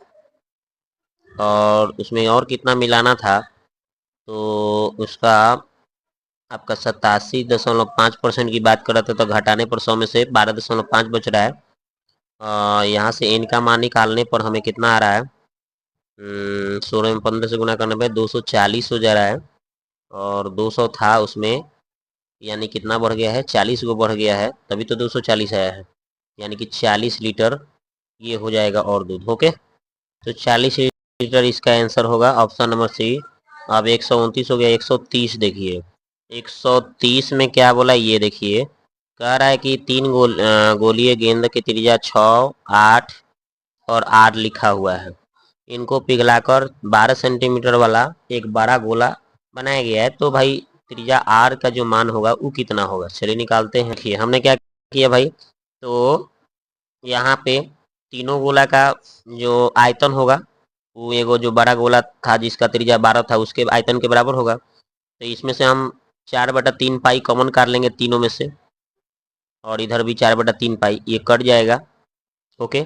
और उसमें और कितना मिलाना था, तो उसका आपका 87.5% की बात कर रहा था, तो घटाने पर 100 में से 12.5 बच रहा है। यहाँ से n का मान निकालने पर हमें कितना आ रहा है, 16 में 15 से गुना करने पर 240 हो जा रहा है। और 200 था उसमें, यानी कितना बढ़ गया है, 40 को बढ़ गया है, तभी तो 240 आया है। यानी कि 40 लीटर ये हो जाएगा और दूध। ओके, तो 40 लीटर इसका आंसर होगा, ऑप्शन नंबर सी। अब 129 हो गया। 130 देखिए, 130 में क्या बोला, ये देखिए कह रहा है कि 3 गोलीय गेंद की त्रिज्या 6, 8 और 8 लिखा हुआ है। इनको पिघलाकर 12 सेंटीमीटर वाला एक बड़ा गोला बनाया गया है, तो भाई त्रिज्या आर का जो मान होगा वो कितना होगा। चलिए निकालते हैं। देखिए हमने क्या किया भाई, तो यहाँ पे तीनों गोला का जो आयतन होगा वो एगो जो बड़ा गोला था जिसका त्रिज्या 12 था उसके आयतन के बराबर होगा। तो इसमें से हम 4/3 पाई कॉमन कर लेंगे तीनों में से, और इधर भी 4/3 पाई, ये कट जाएगा। ओके,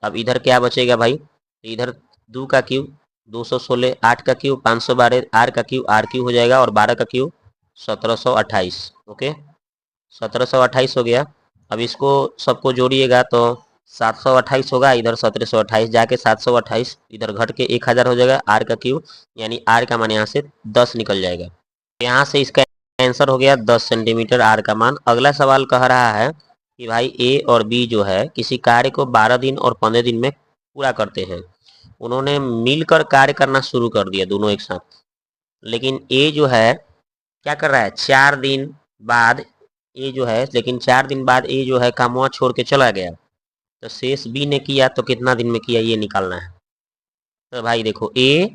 अब इधर क्या बचेगा भाई, तो इधर 2 का क्यूब 216, 8 का क्यूब 512, आर का क्यूब आर क्यूब हो जाएगा, और 12 का क्यूब 1728। ओके, 1728 हो गया। अब इसको सबको जोड़िएगा तो 728 होगा, इधर 1728 जाके 728 इधर घट के 1000 हो जाएगा। आर का क्यूब यानी आर का मान यहाँ से 10 निकल जाएगा। यहाँ से इसका आंसर हो गया 10 सेंटीमीटर आर का मान। अगला सवाल कह रहा है कि भाई ए और बी जो है किसी कार्य को 12 दिन और 15 दिन में पूरा करते हैं। उन्होंने मिलकर कार्य करना शुरू कर दिया दोनों एक साथ, लेकिन ए जो है क्या कर रहा है, 4 दिन बाद ए जो है, लेकिन 4 दिन बाद ए जो है कामवा छोड़ के चला गया, तो शेष बी ने किया तो कितना दिन में किया ये निकालना है। तो भाई देखो ए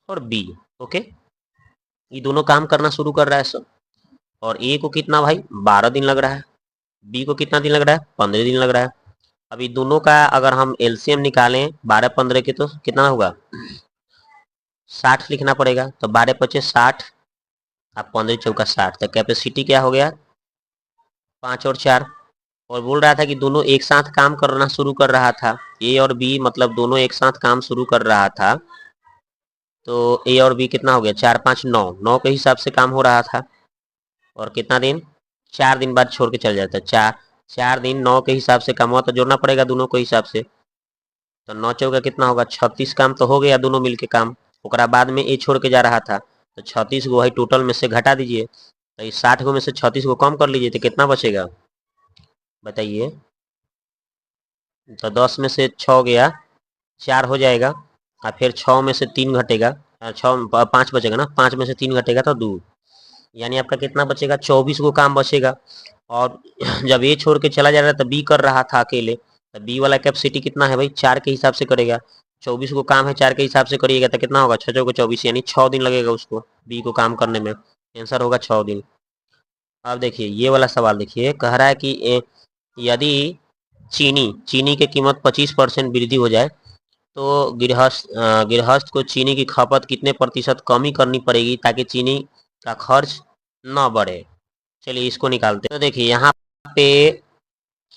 और बी, ओके, ये दोनों काम करना शुरू कर रहा है सब, और ए को कितना भाई 12 दिन लग रहा है, बी को कितना दिन लग रहा है 15 दिन लग रहा है। अभी दोनों का अगर हम एलसीएम निकालें 12-15 के तो कितना होगा 60 लिखना पड़ेगा। तो 12×5 = 60, आप 15×4 = 60, तो कैपेसिटी क्या हो गया 5 और 4। और बोल रहा था कि दोनों एक साथ काम करना शुरू कर रहा था, ए और बी मतलब दोनों एक साथ काम शुरू कर रहा था। तो ए और बी कितना हो गया 4, 5, 9, 9 के हिसाब से काम हो रहा था। और कितना दिन 4 दिन बाद छोड़ के चल जाता है। 4 दिन 9 के हिसाब से काम हुआ तो जोड़ना पड़ेगा दोनों के हिसाब से। तो 9×4 कितना होगा 36 काम तो हो गया दोनों मिलके काम। ओकरा बाद में ए छोड़ के जा रहा था, तो 36 को भाई टोटल में से घटा दीजिए, तो इस 60 को में से 36 को कम कर लीजिए तो कितना बचेगा बताइए। तो 10 में से 6 गया 4 हो जाएगा, और फिर 6 में से 3 घटेगा, 5 बचेगा ना, 5 में से 3 घटेगा तो 2, यानी आपका कितना बचेगा 24 को काम बचेगा। और जब ए छोड़ के चला जा रहा था बी कर रहा था अकेले, तो बी वाला कैपेसिटी कितना है भाई, 4 के हिसाब से करेगा। 24 को काम है 4 के हिसाब से करिएगा तो कितना होगा, 6 को 24, यानी 6 दिन लगेगा उसको बी को काम करने में। आंसर होगा 6 दिन। अब देखिए ये वाला सवाल देखिए, कह रहा है कि यदि चीनी चीनी की कीमत 25% वृद्धि हो जाए तो गृहस्थ को चीनी की खपत कितने प्रतिशत कमी करनी पड़ेगी ताकि चीनी का खर्च न बढ़े। चलिए इसको निकालते हैं। तो देखिए यहाँ पे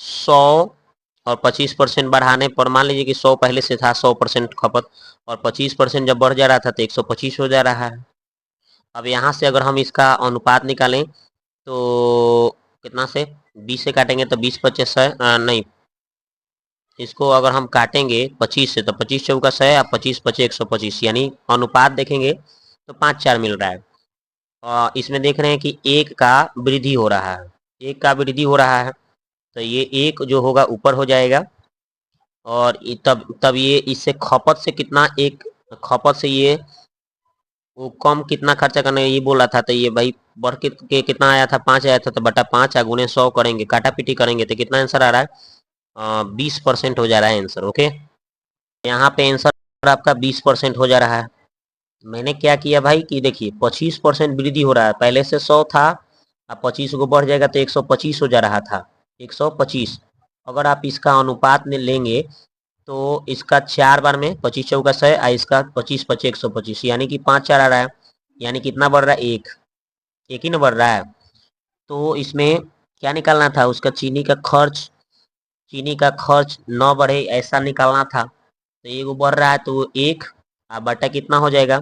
100 और 25% बढ़ाने पर, मान लीजिए कि 100 पहले से था 100% खपत, और 25% जब बढ़ जा रहा था तो 125 हो जा रहा है। अब यहाँ से अगर हम इसका अनुपात निकालें तो कितना से 20 से काटेंगे तो 20 25 नहीं, इसको अगर हम काटेंगे 25 से तो 25 चौका 100 या 25 25 125, यानी अनुपात देखेंगे तो 5-4 मिल रहा है। इसमें देख रहे हैं कि एक का वृद्धि हो रहा है, एक का वृद्धि हो रहा है, तो ये एक जो होगा ऊपर हो जाएगा, और तब तब ये इससे खपत से कितना, एक खपत से ये वो कम कितना खर्चा करने ये बोला था, तो ये भाई बढ़ के कितना आया था, 5 आया था, तो बटा 5 गुने 100 करेंगे, काटा पीटी करेंगे तो कितना आंसर आ रहा है, 20% हो जा रहा है आंसर। ओके, यहाँ पे आंसर आपका 20% हो जा रहा है। मैंने क्या किया भाई कि देखिए 25% वृद्धि हो रहा है, पहले से 100 था, अब 25 को बढ़ जाएगा तो 125 हो जा रहा था, 125। अगर आप इसका अनुपात में लेंगे तो इसका 4 बार में 25 चौका 100, इसका 25 25 125, यानी कि 5-4 आ रहा है, यानी कितना बढ़ रहा है, एक एक ही ना बढ़ रहा है। तो इसमें क्या निकालना था, उसका चीनी का खर्च न बढ़े ऐसा निकालना था, तो एक बढ़ रहा है तो एक, बटा कितना हो जाएगा,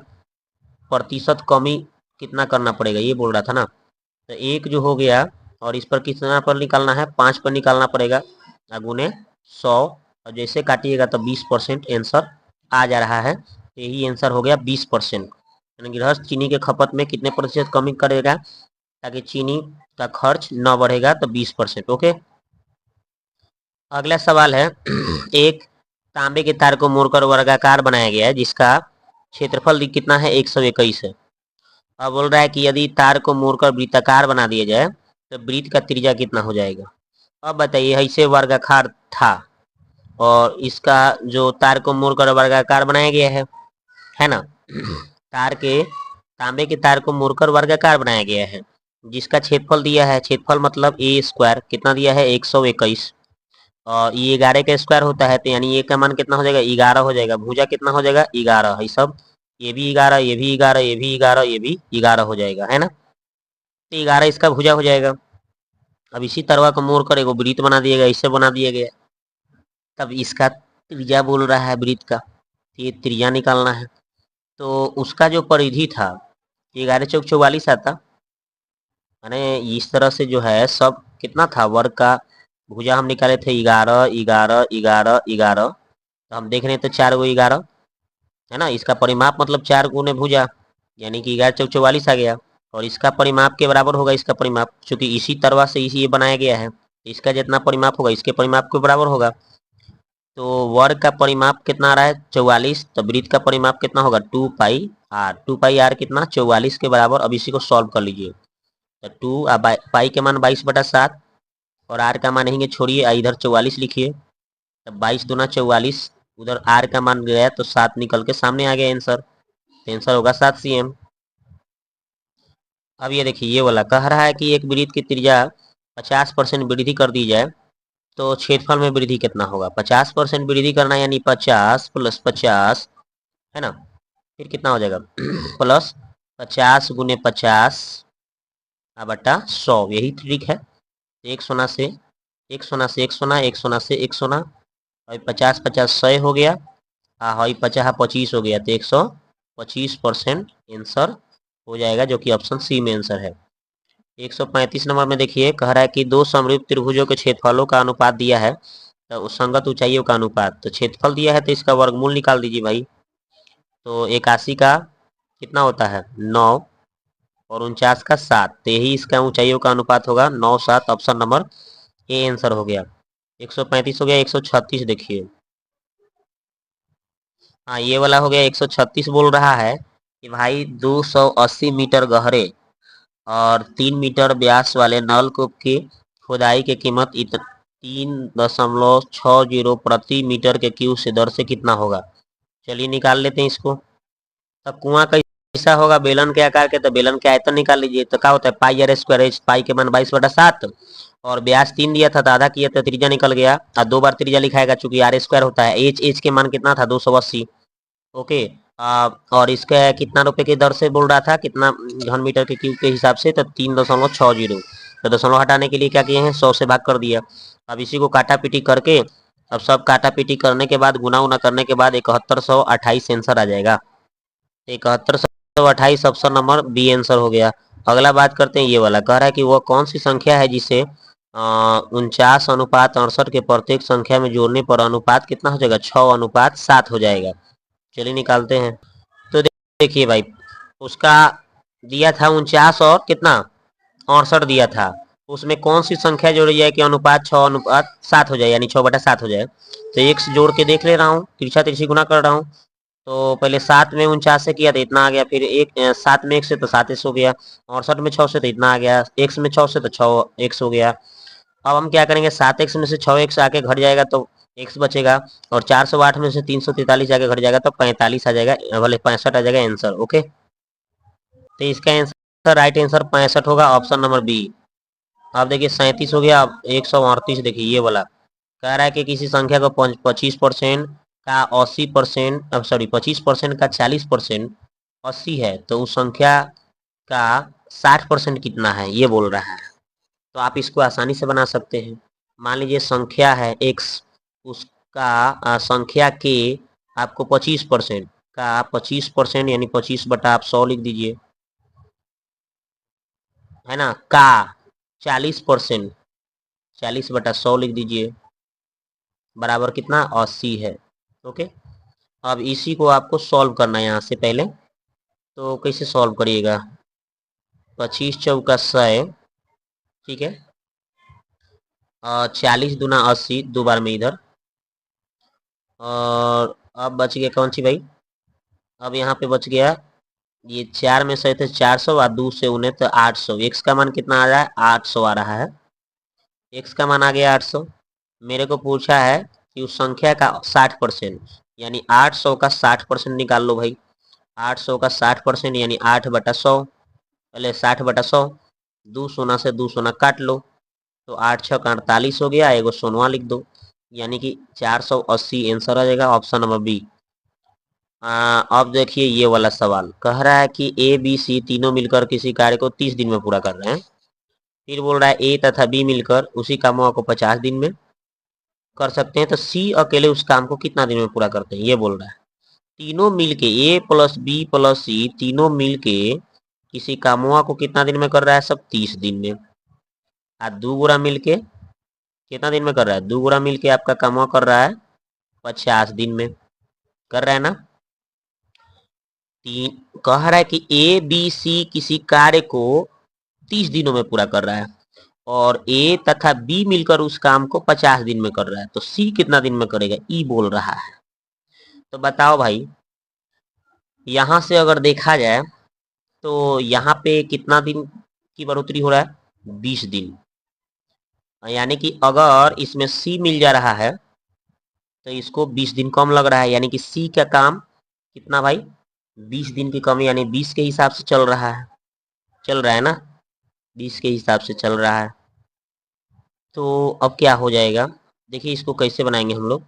प्रतिशत कमी कितना करना पड़ेगा ये बोल रहा था ना, तो एक जो हो गया, और इस पर कितना पर निकालना है, 5 पर निकालना पड़ेगा, गुने 100, और जैसे काटिएगा तो 20% आंसर आ जा रहा है, तो यही आंसर हो गया 20%। यानी गृहस्थ चीनी के खपत में कितने प्रतिशत कमी करेगा ताकि चीनी का खर्च न बढ़ेगा, तो 20%। ओके, अगला सवाल है एक तांबे के तार को मोड़कर वर्गाकार बनाया गया है जिसका क्षेत्रफल कितना है, 121 है। अब बोल रहा है कि यदि तार को मोड़कर वृत्ताकार बना दिया जाए तो वृत्त का त्रिज्या कितना हो जाएगा। अब बताइए, ऐसे वर्गाकार था और इसका जो तार को मोड़कर वर्गाकार बनाया गया है ना, तांबे के तार को मोड़कर वर्गाकार बनाया गया है जिसका क्षेत्रफल दिया है, क्षेत्रफल मतलब ए स्क्वायर कितना दिया है, 121, और ये 11 का स्क्वायर होता है, तो यानी ये का मान कितना हो जाएगा, 11 हो जाएगा। भुजा कितना हो जाएगा, 11 है सब, ये भी 11, ये भी 11, ये भी 11, ये भी 11 हो जाएगा, है ना, तो 11 इसका भुजा हो जाएगा। अब इसी तरह को मोड़ कर एगो वृत्त बना दिया गया, इससे बना दिया गया, तब इसका त्रिज्या बोल रहा है वृत्त का, तो ये त्रिज्या निकालना है। तो उसका जो परिधि था 11 चौक 44 आता, मैंने इस तरह से जो है सब कितना था, वर्ग का भुजा हम निकाले थे 11 11 11 11, तो हम देख रहे हैं तो 4 गो 11 है ना, इसका परिमाप मतलब 4 गुने भुजा, यानी कि 11 चौक 44 आ गया, और इसका परिमाप के बराबर होगा इसका परिमाप, क्योंकि इसी तरह से इसी ये बनाया गया है, इसका जितना परिमाप होगा इसके परिमाप के बराबर होगा। तो वर्ग का परिमाप कितना आ रहा है, 44, तो वृत्त का परिमाप कितना होगा, 2 पाई आर, 2 पाई आर कितना, 44 के बराबर। अब इसी को सॉल्व कर लीजिए, तो 2 पाई के मान 22/7, और आर का मान यहीं छोड़िए, इधर 44 लिखिए, तो 22 दूना 44, उधर आर का मान गया तो 7 निकल के सामने आ गया आंसर, तो आंसर होगा 7 cm। अब ये देखिए ये वाला कह रहा है कि एक वृत्त की त्रिज्या 50% वृद्धि कर दी जाए तो क्षेत्रफल में वृद्धि कितना होगा। 50% वृद्धि करना यानी 50 + 50 है ना, फिर कितना हो जाएगा प्लस 50 गुने 50 बटा 100, यही ट्रिक है। एक सोना से एक सोना से एक सोना, एक सोना से एक सोना, और 50 50 100 हो गया, और 50 25 हो गया, तो 125% आंसर हो जाएगा, जो कि ऑप्शन सी में आंसर है। 135 नंबर में देखिए कह रहा है कि दो समरूप त्रिभुजों के क्षेत्रफलों का अनुपात दिया है, तो संगत ऊंचाइयों का अनुपात, तो क्षेत्रफल दिया है तो इसका वर्गमूल निकाल दीजिए भाई। तो 81 का कितना होता है 9, और 49 का 7, तो यही इसका ऊंचाइयों का अनुपात होगा 9 7, ऑप्शन नंबर ए आंसर हो गया। 135 हो गया, 136 देखिए, हाँ ये वाला हो गया 136, बोल रहा है कि भाई 280 मीटर गहरे और 3 मीटर व्यास वाले नलकूप की खुदाई की कीमत 3.60 प्रति मीटर के क्यूब से दर से कितना होगा। चलिए निकाल लेते हैं इसको। तो कुआं कैसा होगा, बेलन के आकार के, तो बेलन के आयतन निकाल लीजिए। तो क्या होता है पाई आर स्क्वायर, पाई के मान 22/7 और ब्यास 3 दिया था तो आधा किया तो त्रिज्या निकल गया और 2 बार त्रिज्या लिखाएगा चूंकि आर स्क्वायर होता है। एच के मान कितना था 280। ओके। और इसका कितना रुपए की दर से बोल रहा था, कितना घन मीटर के क्यूब के हिसाब से, तो 3.60। तो दशमलव हटाने के लिए क्या किए हैं, 100 से भाग कर दिया। अब इसी को काटा पीटी करके, अब सब काटा पीटी करने के बाद गुना उना करने के बाद 7128 आंसर आ जाएगा। 7128 ऑप्शन नंबर बी आंसर हो गया। अगला बात करते हैं ये वाला, कह रहा है कि वह कौन सी संख्या है जिसे 49:68 के प्रत्येक संख्या में जोड़ने पर अनुपात कितना हो जाएगा, 6:7 हो जाएगा। चलिए निकालते हैं। तो देखिए भाई, उसका दिया था 49 और कितना 68 दिया था, उसमें कौन सी संख्या जोड़ी जाए कि अनुपात 6:7 हो जाए, यानी 6/7 हो जाए। तो x जोड़ के देख ले रहा हूँ, तिरछा तिरछी गुना कर रहा हूँ। तो पहले 7 में 49 से किया तो इतना आ गया, फिर 7 में 1 से तो 7x हो गया, 68 में 6 से तो इतना आ गया, x में 6 से तो 6x हो गया। अब हम क्या करेंगे, 7x में से 6x आके घट जाएगा तो x बचेगा, और 408 में से 343 आके घट जाएगा तो 45 आ जाएगा, भले 65 आ जाएगा आंसर। ओके, तो इसका आंसर राइट आंसर 65 होगा, ऑप्शन नंबर बी। अब देखिए 37 हो गया। अब 138 देखिए ये वाला, कह रहा है कि किसी संख्या को 25% का 80%, अब सॉरी 25% का 40% 80 है, तो उस संख्या का 60% कितना है, ये बोल रहा है। तो आप इसको आसानी से बना सकते हैं। मान लीजिए संख्या है x, उसका संख्या के आपको 25% का 25% यानी 25 बटा आप 100 लिख दीजिए, है ना, का 40% 40/100 लिख दीजिए, बराबर कितना 80 है। ओके, अब इसी को आपको सॉल्व करना है यहाँ से पहले। तो कैसे सॉल्व करिएगा, 25 चौका 100, ठीक है, 40 दूना 80, दो बार में इधर, और अब बच गया कौन सी भाई, अब यहाँ पे बच गया ये 4 में से थे 400 और 2 से उन्हें तो 800। एक्स का मान कितना आ रहा है, 800 आ रहा है, एक्स का मान आ गया 800। मेरे को पूछा है कि उस संख्या का 60% यानी 800 का 60% निकाल लो भाई। 800 का 60% यानी 8/100, पहले 60/100, 2 शून्य से 2 शून्य काट लो, तो 8 6 48 हो गया, एगो सोनवा लिख दो, यानी कि 480 आंसर आ जाएगा, ऑप्शन नंबर बी। अब देखिए ये वाला सवाल, कह रहा है कि ए बी सी तीनों मिलकर किसी कार्य को 30 दिन में पूरा कर रहे हैं। फिर बोल रहा है ए तथा बी मिलकर उसी कामों को 50 दिन में कर सकते हैं, तो सी अकेले उस काम को कितना दिन में पूरा करते हैं, ये बोल रहा है। तीनों मिलके ए प्लस बी प्लस सी तीनों मिलके किसी कामों को कितना दिन में कर रहा है, सब 30 दिन में। दो गुरा मिलके कितना दिन में कर रहा है, दो गुरा मिलके आपका कामों कर रहा है 50 दिन में, कर रहा है ना। तीन कह रहा है कि ए बी सी किसी कार्य को 30 दिनों में पूरा कर रहा है, और ए तथा बी मिलकर उस काम को 50 दिन में कर रहा है, तो सी कितना दिन में करेगा, ई बोल रहा है। तो बताओ भाई, यहां से अगर देखा जाए तो यहाँ पे कितना दिन की बढ़ोतरी हो रहा है, 20 दिन, यानी कि अगर इसमें सी मिल जा रहा है तो इसको 20 दिन कम लग रहा है, यानी कि सी का काम कितना भाई, 20 दिन की कमी, यानी 20 के हिसाब से चल रहा है, चल रहा है ना, 20 के हिसाब से चल रहा है। तो अब क्या हो जाएगा, देखिए इसको कैसे बनाएंगे हम लोग।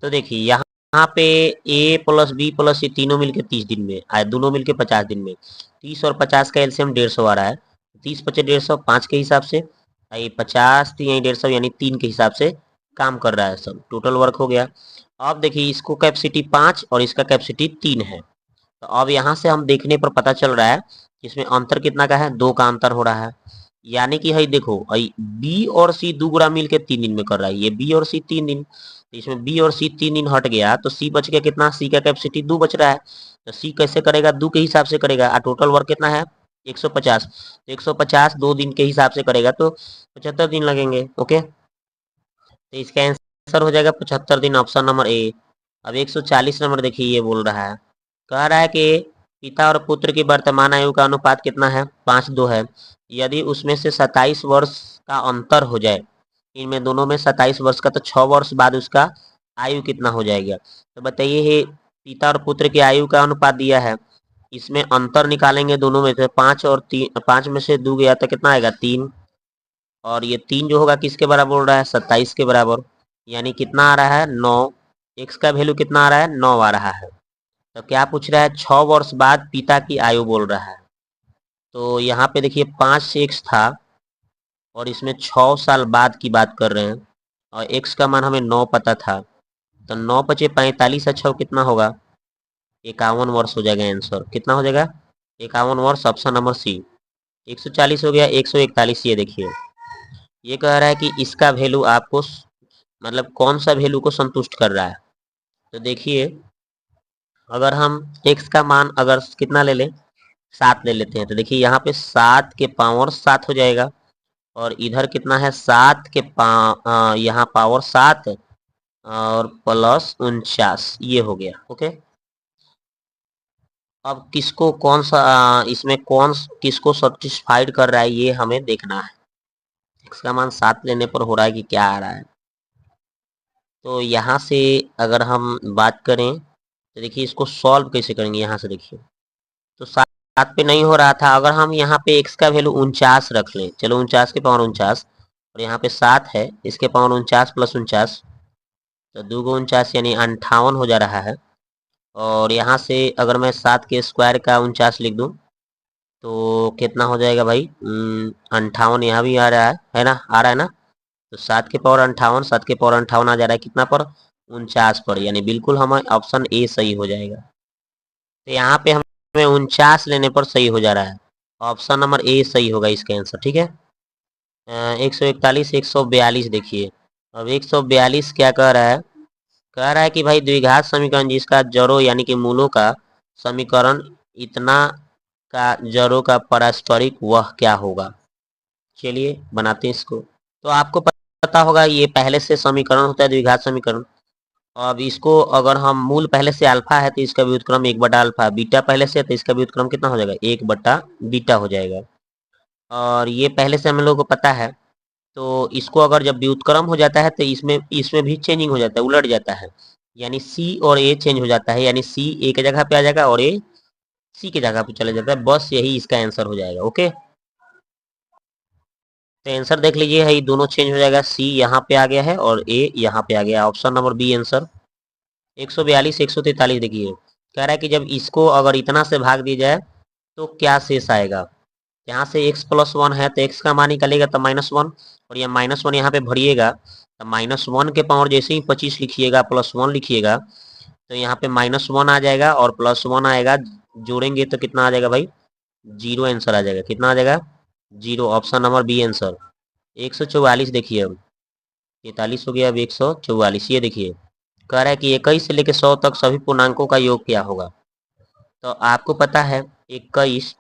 तो देखिए यहाँ पे ए प्लस बी प्लस सी तीनों मिलके 30 दिन में आए, दोनों मिलके 50 दिन में। 30 और 50 का एलसीएम 150 आ रहा है, 30 × 50 150, 5 के हिसाब से, ये 50 थी यही 150, यानी 3 के हिसाब से काम कर रहा है, सब टोटल वर्क हो गया। अब देखिए इसको कैपेसिटी 5 और इसका कैपेसिटी 3 है, तो अब यहाँ से हम देखने पर पता चल रहा है कि इसमें अंतर कितना का है, 2 का अंतर हो रहा है। यानी कि हई देखो, बी और सी दो गुड़ा मिल के 3 दिन में कर रहा है, ये बी और सी 3 दिन, तो इसमें बी और सी 3 दिन हट गया, तो सी बच गया कितना, सी का कैपेसिटी 2 बच रहा है, तो सी कैसे करेगा, 2 के हिसाब से करेगा, और टोटल वर्क कितना है 150, तो 150 2 दिन के हिसाब से करेगा तो 75 दिन लगेंगे। ओके, तो इसका आंसर हो जाएगा 75 दिन, ऑप्शन नंबर ए। अब 140 नंबर देखिए ये बोल रहा है, कह रहा है कि पिता और पुत्र की वर्तमान आयु का अनुपात कितना है, 5:2 है। यदि उसमें से 27 वर्ष का अंतर हो जाए, इनमें दोनों में 27 वर्ष का, तो 6 वर्ष बाद उसका आयु कितना हो जाएगा। तो बताइए, ये पिता और पुत्र की आयु का अनुपात दिया है, इसमें अंतर निकालेंगे दोनों में से, 5 और 3, 5 में से 2 गया तो कितना आएगा 3, और ये 3 जो होगा किसके बराबर बोल रहा है, 27 के बराबर, यानी कितना आ रहा है 9। एक्स का वैल्यू कितना आ रहा है 9 आ रहा है। तो क्या पूछ रहा है, 6 वर्ष बाद पिता की आयु बोल रहा है। तो यहाँ पे देखिए 5 एक्स था और इसमें 6 साल बाद की बात कर रहे हैं, और एक्स का मान हमें 9 पता था, तो 9 बचे 45 अच्छा कितना होगा, 51 वर्ष हो जाएगा। आंसर कितना हो जाएगा, 51 वर्ष, ऑप्शन नंबर सी। 140 हो गया, 141 ये देखिए, ये कह रहा है कि इसका वैल्यू आपको मतलब कौन सा वैल्यू को संतुष्ट कर रहा है। तो देखिए, अगर हम x का मान अगर कितना ले लें, 7 ले लेते हैं, तो देखिए यहाँ पे 7 के पावर 7 हो जाएगा, और इधर कितना है 7 के यहाँ पावर 7 और प्लस 49, ये हो गया। ओके, अब किसको कौन सा इसमें कौन किसको सेटिस्फाइड कर रहा है ये हमें देखना है। x का मान 7 लेने पर हो रहा है कि क्या आ रहा है। तो यहाँ से अगर हम बात करें तो देखिए इसको सॉल्व कैसे करेंगे, यहाँ से देखिए, तो 7 पे नहीं हो रहा था, अगर हम यहाँ पे x का वैल्यू 49 रख लें, चलो 49 के पावर 49, और यहाँ पे 7 है, इसके पावर 49 प्लस 49, तो 2 गो 49 यानी 58 हो जा रहा है। और यहाँ से अगर मैं 7 के स्क्वायर का 49 लिख दूँ तो कितना हो जाएगा भाई, 58 यहाँ भी आ रहा है ना, आ रहा है ना, तो 7 के पावर 58, 7 के पावर 58 आ जा रहा है कितना पर, 49 पर, यानी बिल्कुल हमें ऑप्शन ए सही हो जाएगा। तो यहाँ पे हमें 49 लेने पर सही हो जा रहा है, ऑप्शन नंबर ए सही होगा इसका आंसर। ठीक है, 141, 142 देखिए, अब 142 क्या कह रहा है, कह रहा है कि भाई द्विघात समीकरण जिसका जड़ों यानी कि मूलों का समीकरण इतना का जड़ों का पारस्परिक वह क्या होगा। चलिए बनाते हैं इसको। तो आपको पता होगा ये पहले से समीकरण होता है द्विघात समीकरण। अब इसको अगर हम मूल पहले से अल्फा है तो इसका व्युत्क्रम 1/अल्फा, बीटा पहले से है तो इसका व्युत्क्रम कितना हो जाएगा 1/बीटा हो जाएगा। और ये पहले से हम लोगों को पता है, तो इसको अगर जब व्युत्क्रम हो जाता है तो इसमें इसमें भी चेंजिंग हो जाता है, उलट जाता है, यानी सी और ए चेंज हो जाता है, यानी सी ए की जगह पे आ जाएगा और ए सी की जगह पे चला जाता है, बस यही इसका आंसर हो जाएगा। ओके, तो आंसर देख लीजिए है, दोनों चेंज हो जाएगा, सी यहाँ पे आ गया है और ए यहाँ पे आ गया, ऑप्शन नंबर बी आंसर। 142, 143 देखिए, कह रहा है कि जब इसको अगर इतना से भाग दिया जाए तो क्या शेष आएगा। यहाँ से x प्लस 1 है तो x का मान निकलेगा तो -1, और यह -1 यहाँ पे भरिएगा, तो -1 के पावर जैसे ही 25 लिखिएगा प्लस 1 लिखिएगा तो यहाँ पे -1 आ जाएगा और +1 आएगा, जोड़ेंगे तो कितना आ जाएगा भाई, 0 आंसर आ जाएगा। कितना आ जाएगा 0, ऑप्शन नंबर बी आंसर। 144 देखिए, अब 43 हो गया, अब 144 ये देखिए, कह रहा है कि 21 से लेकर 100 तक सभी पूर्णांकों का योग क्या होगा। तो आपको पता है 21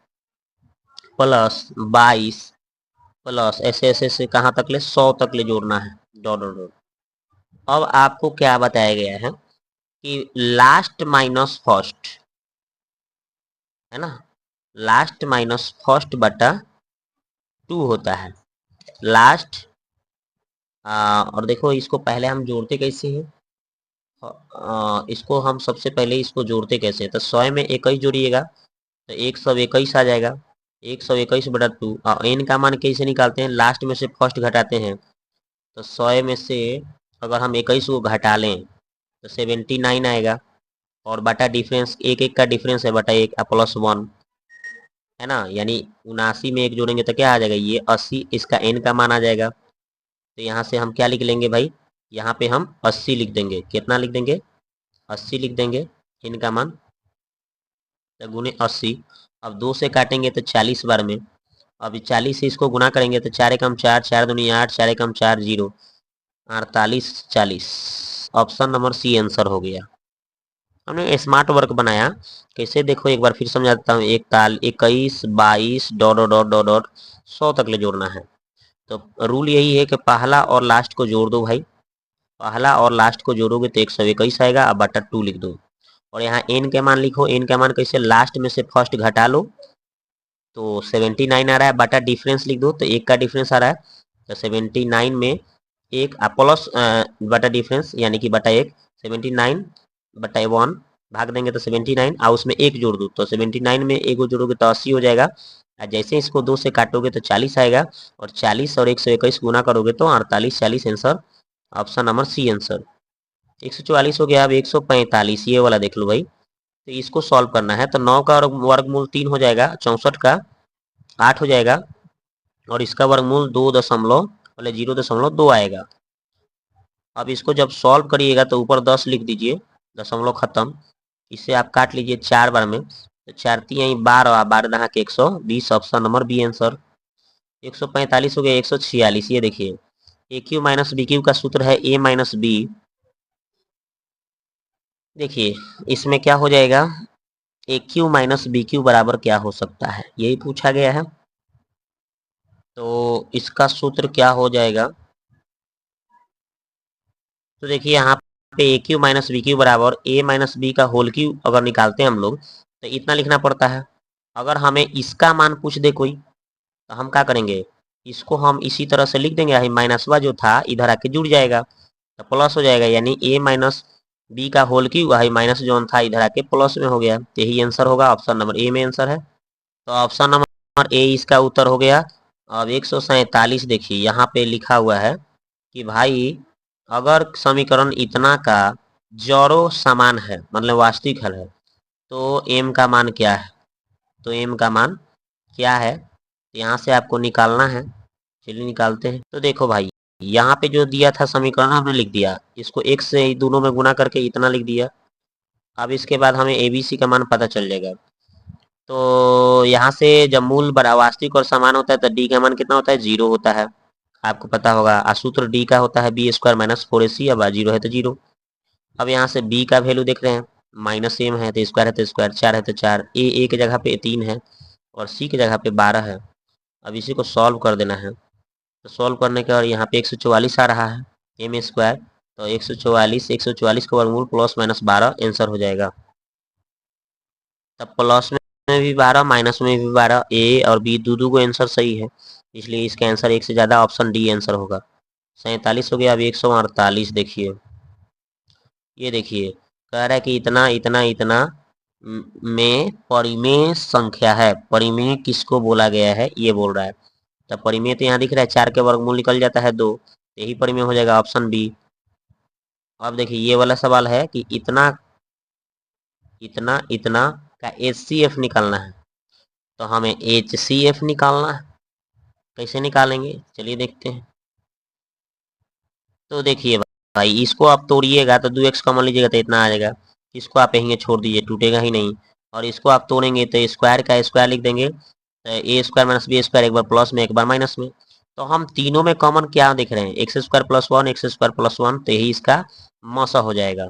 प्लस 22 प्लस ऐसे ऐसे से कहाँ तक ले 100 तक ले जोड़ना है, डॉट डॉट डॉट। अब आपको क्या बताया गया है कि लास्ट माइनस फर्स्ट, है ना, लास्ट माइनस फर्स्ट बटा 2 होता है लास्ट। और देखो इसको पहले हम जोड़ते कैसे हैं, इसको हम सबसे पहले इसको जोड़ते कैसे हैं, तो 100 में 21 जोड़िएगा तो 121 आ जाएगा, 121/2। एन का मान कैसे निकालते हैं, लास्ट में से फर्स्ट घटाते हैं, तो 100 में से अगर हम 21 को घटा लें तो 79 आएगा, और बटा डिफरेंस एक एक का डिफरेंस है, बटा एक +1, है ना, यानी 79 में एक जोड़ेंगे तो क्या आ जाएगा, ये 80, इसका एन का मान आ जाएगा। तो यहाँ से हम क्या लिख लेंगे भाई, यहाँ पे हम 80 लिख देंगे, कितना लिख देंगे 80 लिख देंगे, एन का मान तो गुने 80। अब 2 से काटेंगे तो 40 बार में, अब 40 से इसको गुना करेंगे तो 4 एकम 4, 4 दूनी 8, 4 एकम 4 0, 48 40, ऑप्शन नंबर सी आंसर हो गया। हमने स्मार्ट वर्क बनाया कैसे, देखो एक बार फिर समझाता हूँ, 21 22 dot dot dot dot dot 100 तक ले जोड़ना है। तो रूल यही है कि पहला और लास्ट को जोड़ दो भाई, पहला और लास्ट को जोड़ोगे तो 121 आएगा, अब बटा 2 लिख दो, और यहाँ एन के मान लिखो, एन का मान कैसे, लास्ट में से फर्स्ट घटा लो तो 79 आ रहा है, बटा डिफरेंस लिख दो तो एक का डिफरेंस आ रहा है, तो 79 में एक प्लस बटा डिफरेंस यानी कि बटा एक, 79 बटा 1 भाग देंगे तो 79, और उसमें एक जोड़ दो तो 79 में एक जोड़ोगे तो 80 हो जाएगा। और जैसे इसको 2 से काटोगे तो 40 आएगा, और 40 और 121 गुना करोगे तो 48, 40 answer, option number C answer. 144 हो गया। अब 145 ये वाला देख लो भाई। तो इसको सॉल्व करना है तो 9 का वर्गमूल 3 हो जाएगा, 64 का 8 हो जाएगा, और इसका वर्गमूल 0.2 आएगा। अब इसको जब सॉल्व करिएगा तो ऊपर 10 लिख दीजिए, दशमलव खत्म। इसे आप काट लीजिए 4 बार में, तो 4 यही 12, 12 दहा के 120, ऑप्शन नंबर बी आंसर। 145 हो गया। 146 ये देखिए, ए क्यू माइनस बी क्यू का सूत्र है ए माइनस बी। देखिए इसमें क्या हो जाएगा, ए क्यू माइनस बी क्यू बराबर क्या हो सकता है, यही पूछा गया है। तो इसका सूत्र क्या हो जाएगा, तो देखिए यहाँ पे ए क्यू माइनस बी क्यू बराबर ए माइनस बी का होल क्यू अगर निकालते हैं हम लोग तो इतना लिखना पड़ता है। अगर हमें इसका मान पूछ दे कोई तो हम क्या करेंगे, इसको हम इसी तरह से लिख देंगे, माइनसवा जो था इधर आके जुड़ जाएगा तो प्लस हो जाएगा, यानी ए माइनस बी का होल क्यू माइनस जो था इधर आके प्लस में हो गया। तो यही आंसर होगा, ऑप्शन नंबर ए में आंसर है। तो ऑप्शन नंबर ए इसका उत्तर हो गया। अब 147 देखिए यहाँ पे लिखा हुआ है कि भाई अगर समीकरण इतना का जड़ों समान है मतलब वास्तविक हल है तो एम का मान क्या है, तो एम का मान क्या है, यहाँ से आपको निकालना है। चलिए निकालते हैं। तो देखो भाई यहाँ पे जो दिया था समीकरण हमने लिख दिया, इसको x से दोनों में गुना करके इतना लिख दिया। अब इसके बाद हमें ABC का मान पता चल जाएगा। तो यहाँ से जब मूल बड़ा वास्तविक और समान होता है तो डी का मान कितना होता है, 0 होता है, आपको पता होगा। सूत्र डी का होता है बी स्क्वायर माइनस 4ac, अब 0 है तो 0। अब यहाँ से बी का वैल्यू देख रहे हैं, माइनस एम है तो स्क्वायर है तो स्क्वायर, 4 है तो 4, ए की जगह पे 3 है और सी की जगह पे 12 है। अब इसी को सॉल्व कर देना है। तो सॉल्व करने के बाद यहाँ पे 144 आ रहा है एम स्क्वायर, तो 144 का वर्गमूल प्लस माइनस 12 आंसर हो जाएगा। तब प्लस में भी 12 माइनस में भी 12, ए और बी दो को आंसर सही है, इसलिए इसका आंसर एक से ज़्यादा, ऑप्शन डी आंसर होगा। 47 हो गया। अब 148 देखिए, ये देखिए कह रहा है कि इतना इतना इतना में परिमेय संख्या है, परिमेय किसको बोला गया है ये बोल रहा है। तो परिमेय तो यहाँ दिख रहा है 4 के वर्गमूल निकल जाता है 2, यही परिमेय हो जाएगा, ऑप्शन बी। अब देखिए ये वाला सवाल है कि इतना इतना इतना का HCF निकालना है, तो हमें HCF निकालना है। कैसे निकालेंगे चलिए देखते हैं। तो देखिए भाई इसको आप तोड़िएगा तो 2x कॉमन लीजिएगा तो इतना आ जाएगा, इसको आप यहीं छोड़ दीजिए, टूटेगा ही नहीं। और इसको आप तोड़ेंगे तो स्क्वायर का स्क्वायर लिख देंगे, तो ए स्क्वायर माइनस बी स्क्वायर, एक बार प्लस में एक बार माइनस में। तो हम तीनों में कॉमन क्या देख रहे हैं, x square plus 1 x square plus 1, तो यही इसका मौसा हो जाएगा।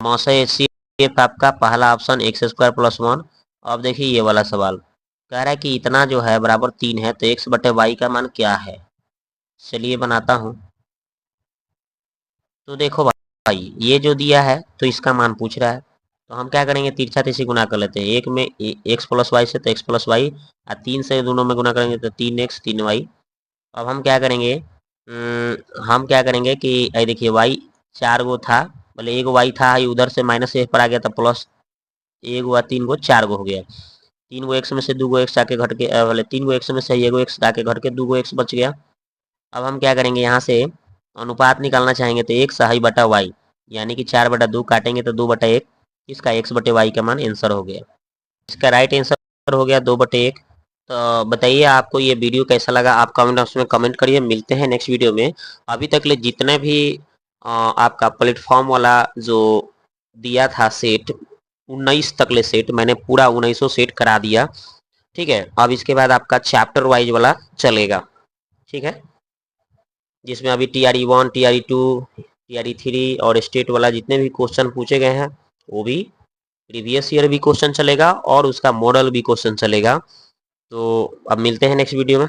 मौसा HCF आपका पहला ऑप्शन एक्स स्क्वायर प्लस 1। अब देखिए ये वाला सवाल कह रहा है कि इतना जो है बराबर 3 है तो एक्स बटे वाई का मान क्या है। चलिए बनाता हूँ। तो देखो भाई ये जो दिया है तो इसका मान पूछ रहा है, तो हम क्या करेंगे, तिरछा तिरछी गुना कर लेते हैं। एक में एक्स प्लस वाई से तो एक्स प्लस वाई, और 3 से दोनों में गुना करेंगे तो 3x 3y। अब हम क्या करेंगे, हम क्या करेंगे कि देखिए वाई 4 गो था, बोले एक वाई था उधर से माइनस एक पर आ गया था प्लस एक गो, 3 गो 4 गो हो गया। 3 गो एक्स में से 2 गो एक्स आके घट के बोले 3 गो एक्स में से 1 गो एक्स आके घट के 2 गो एक्स बच गया। अब हम क्या करेंगे, यहाँ से अनुपात निकालना चाहेंगे तो एक सही बटा वाई, यानी कि 4/2 काटेंगे तो 2/1, इसका x बटे वाई का मान आंसर हो गया। इसका राइट आंसर हो गया 2/1। तो बताइए आपको ये वीडियो कैसा लगा, आप कमेंट बॉक्स में कमेंट करिए। मिलते हैं नेक्स्ट वीडियो में। अभी तक ले जितने भी आपका प्लेटफॉर्म वाला जो दिया था सेट 19 तक ले सेट मैंने पूरा 1900 सेट करा दिया, ठीक है। अब इसके बाद आपका चैप्टर वाइज वाला चलेगा, ठीक है, जिसमें अभी TRE 1 TRE 2 TRE 3 और स्टेट वाला जितने भी क्वेश्चन पूछे गए हैं वो भी प्रीवियस ईयर भी क्वेश्चन चलेगा और उसका मॉडल भी क्वेश्चन चलेगा। तो अब मिलते हैं नेक्स्ट वीडियो में।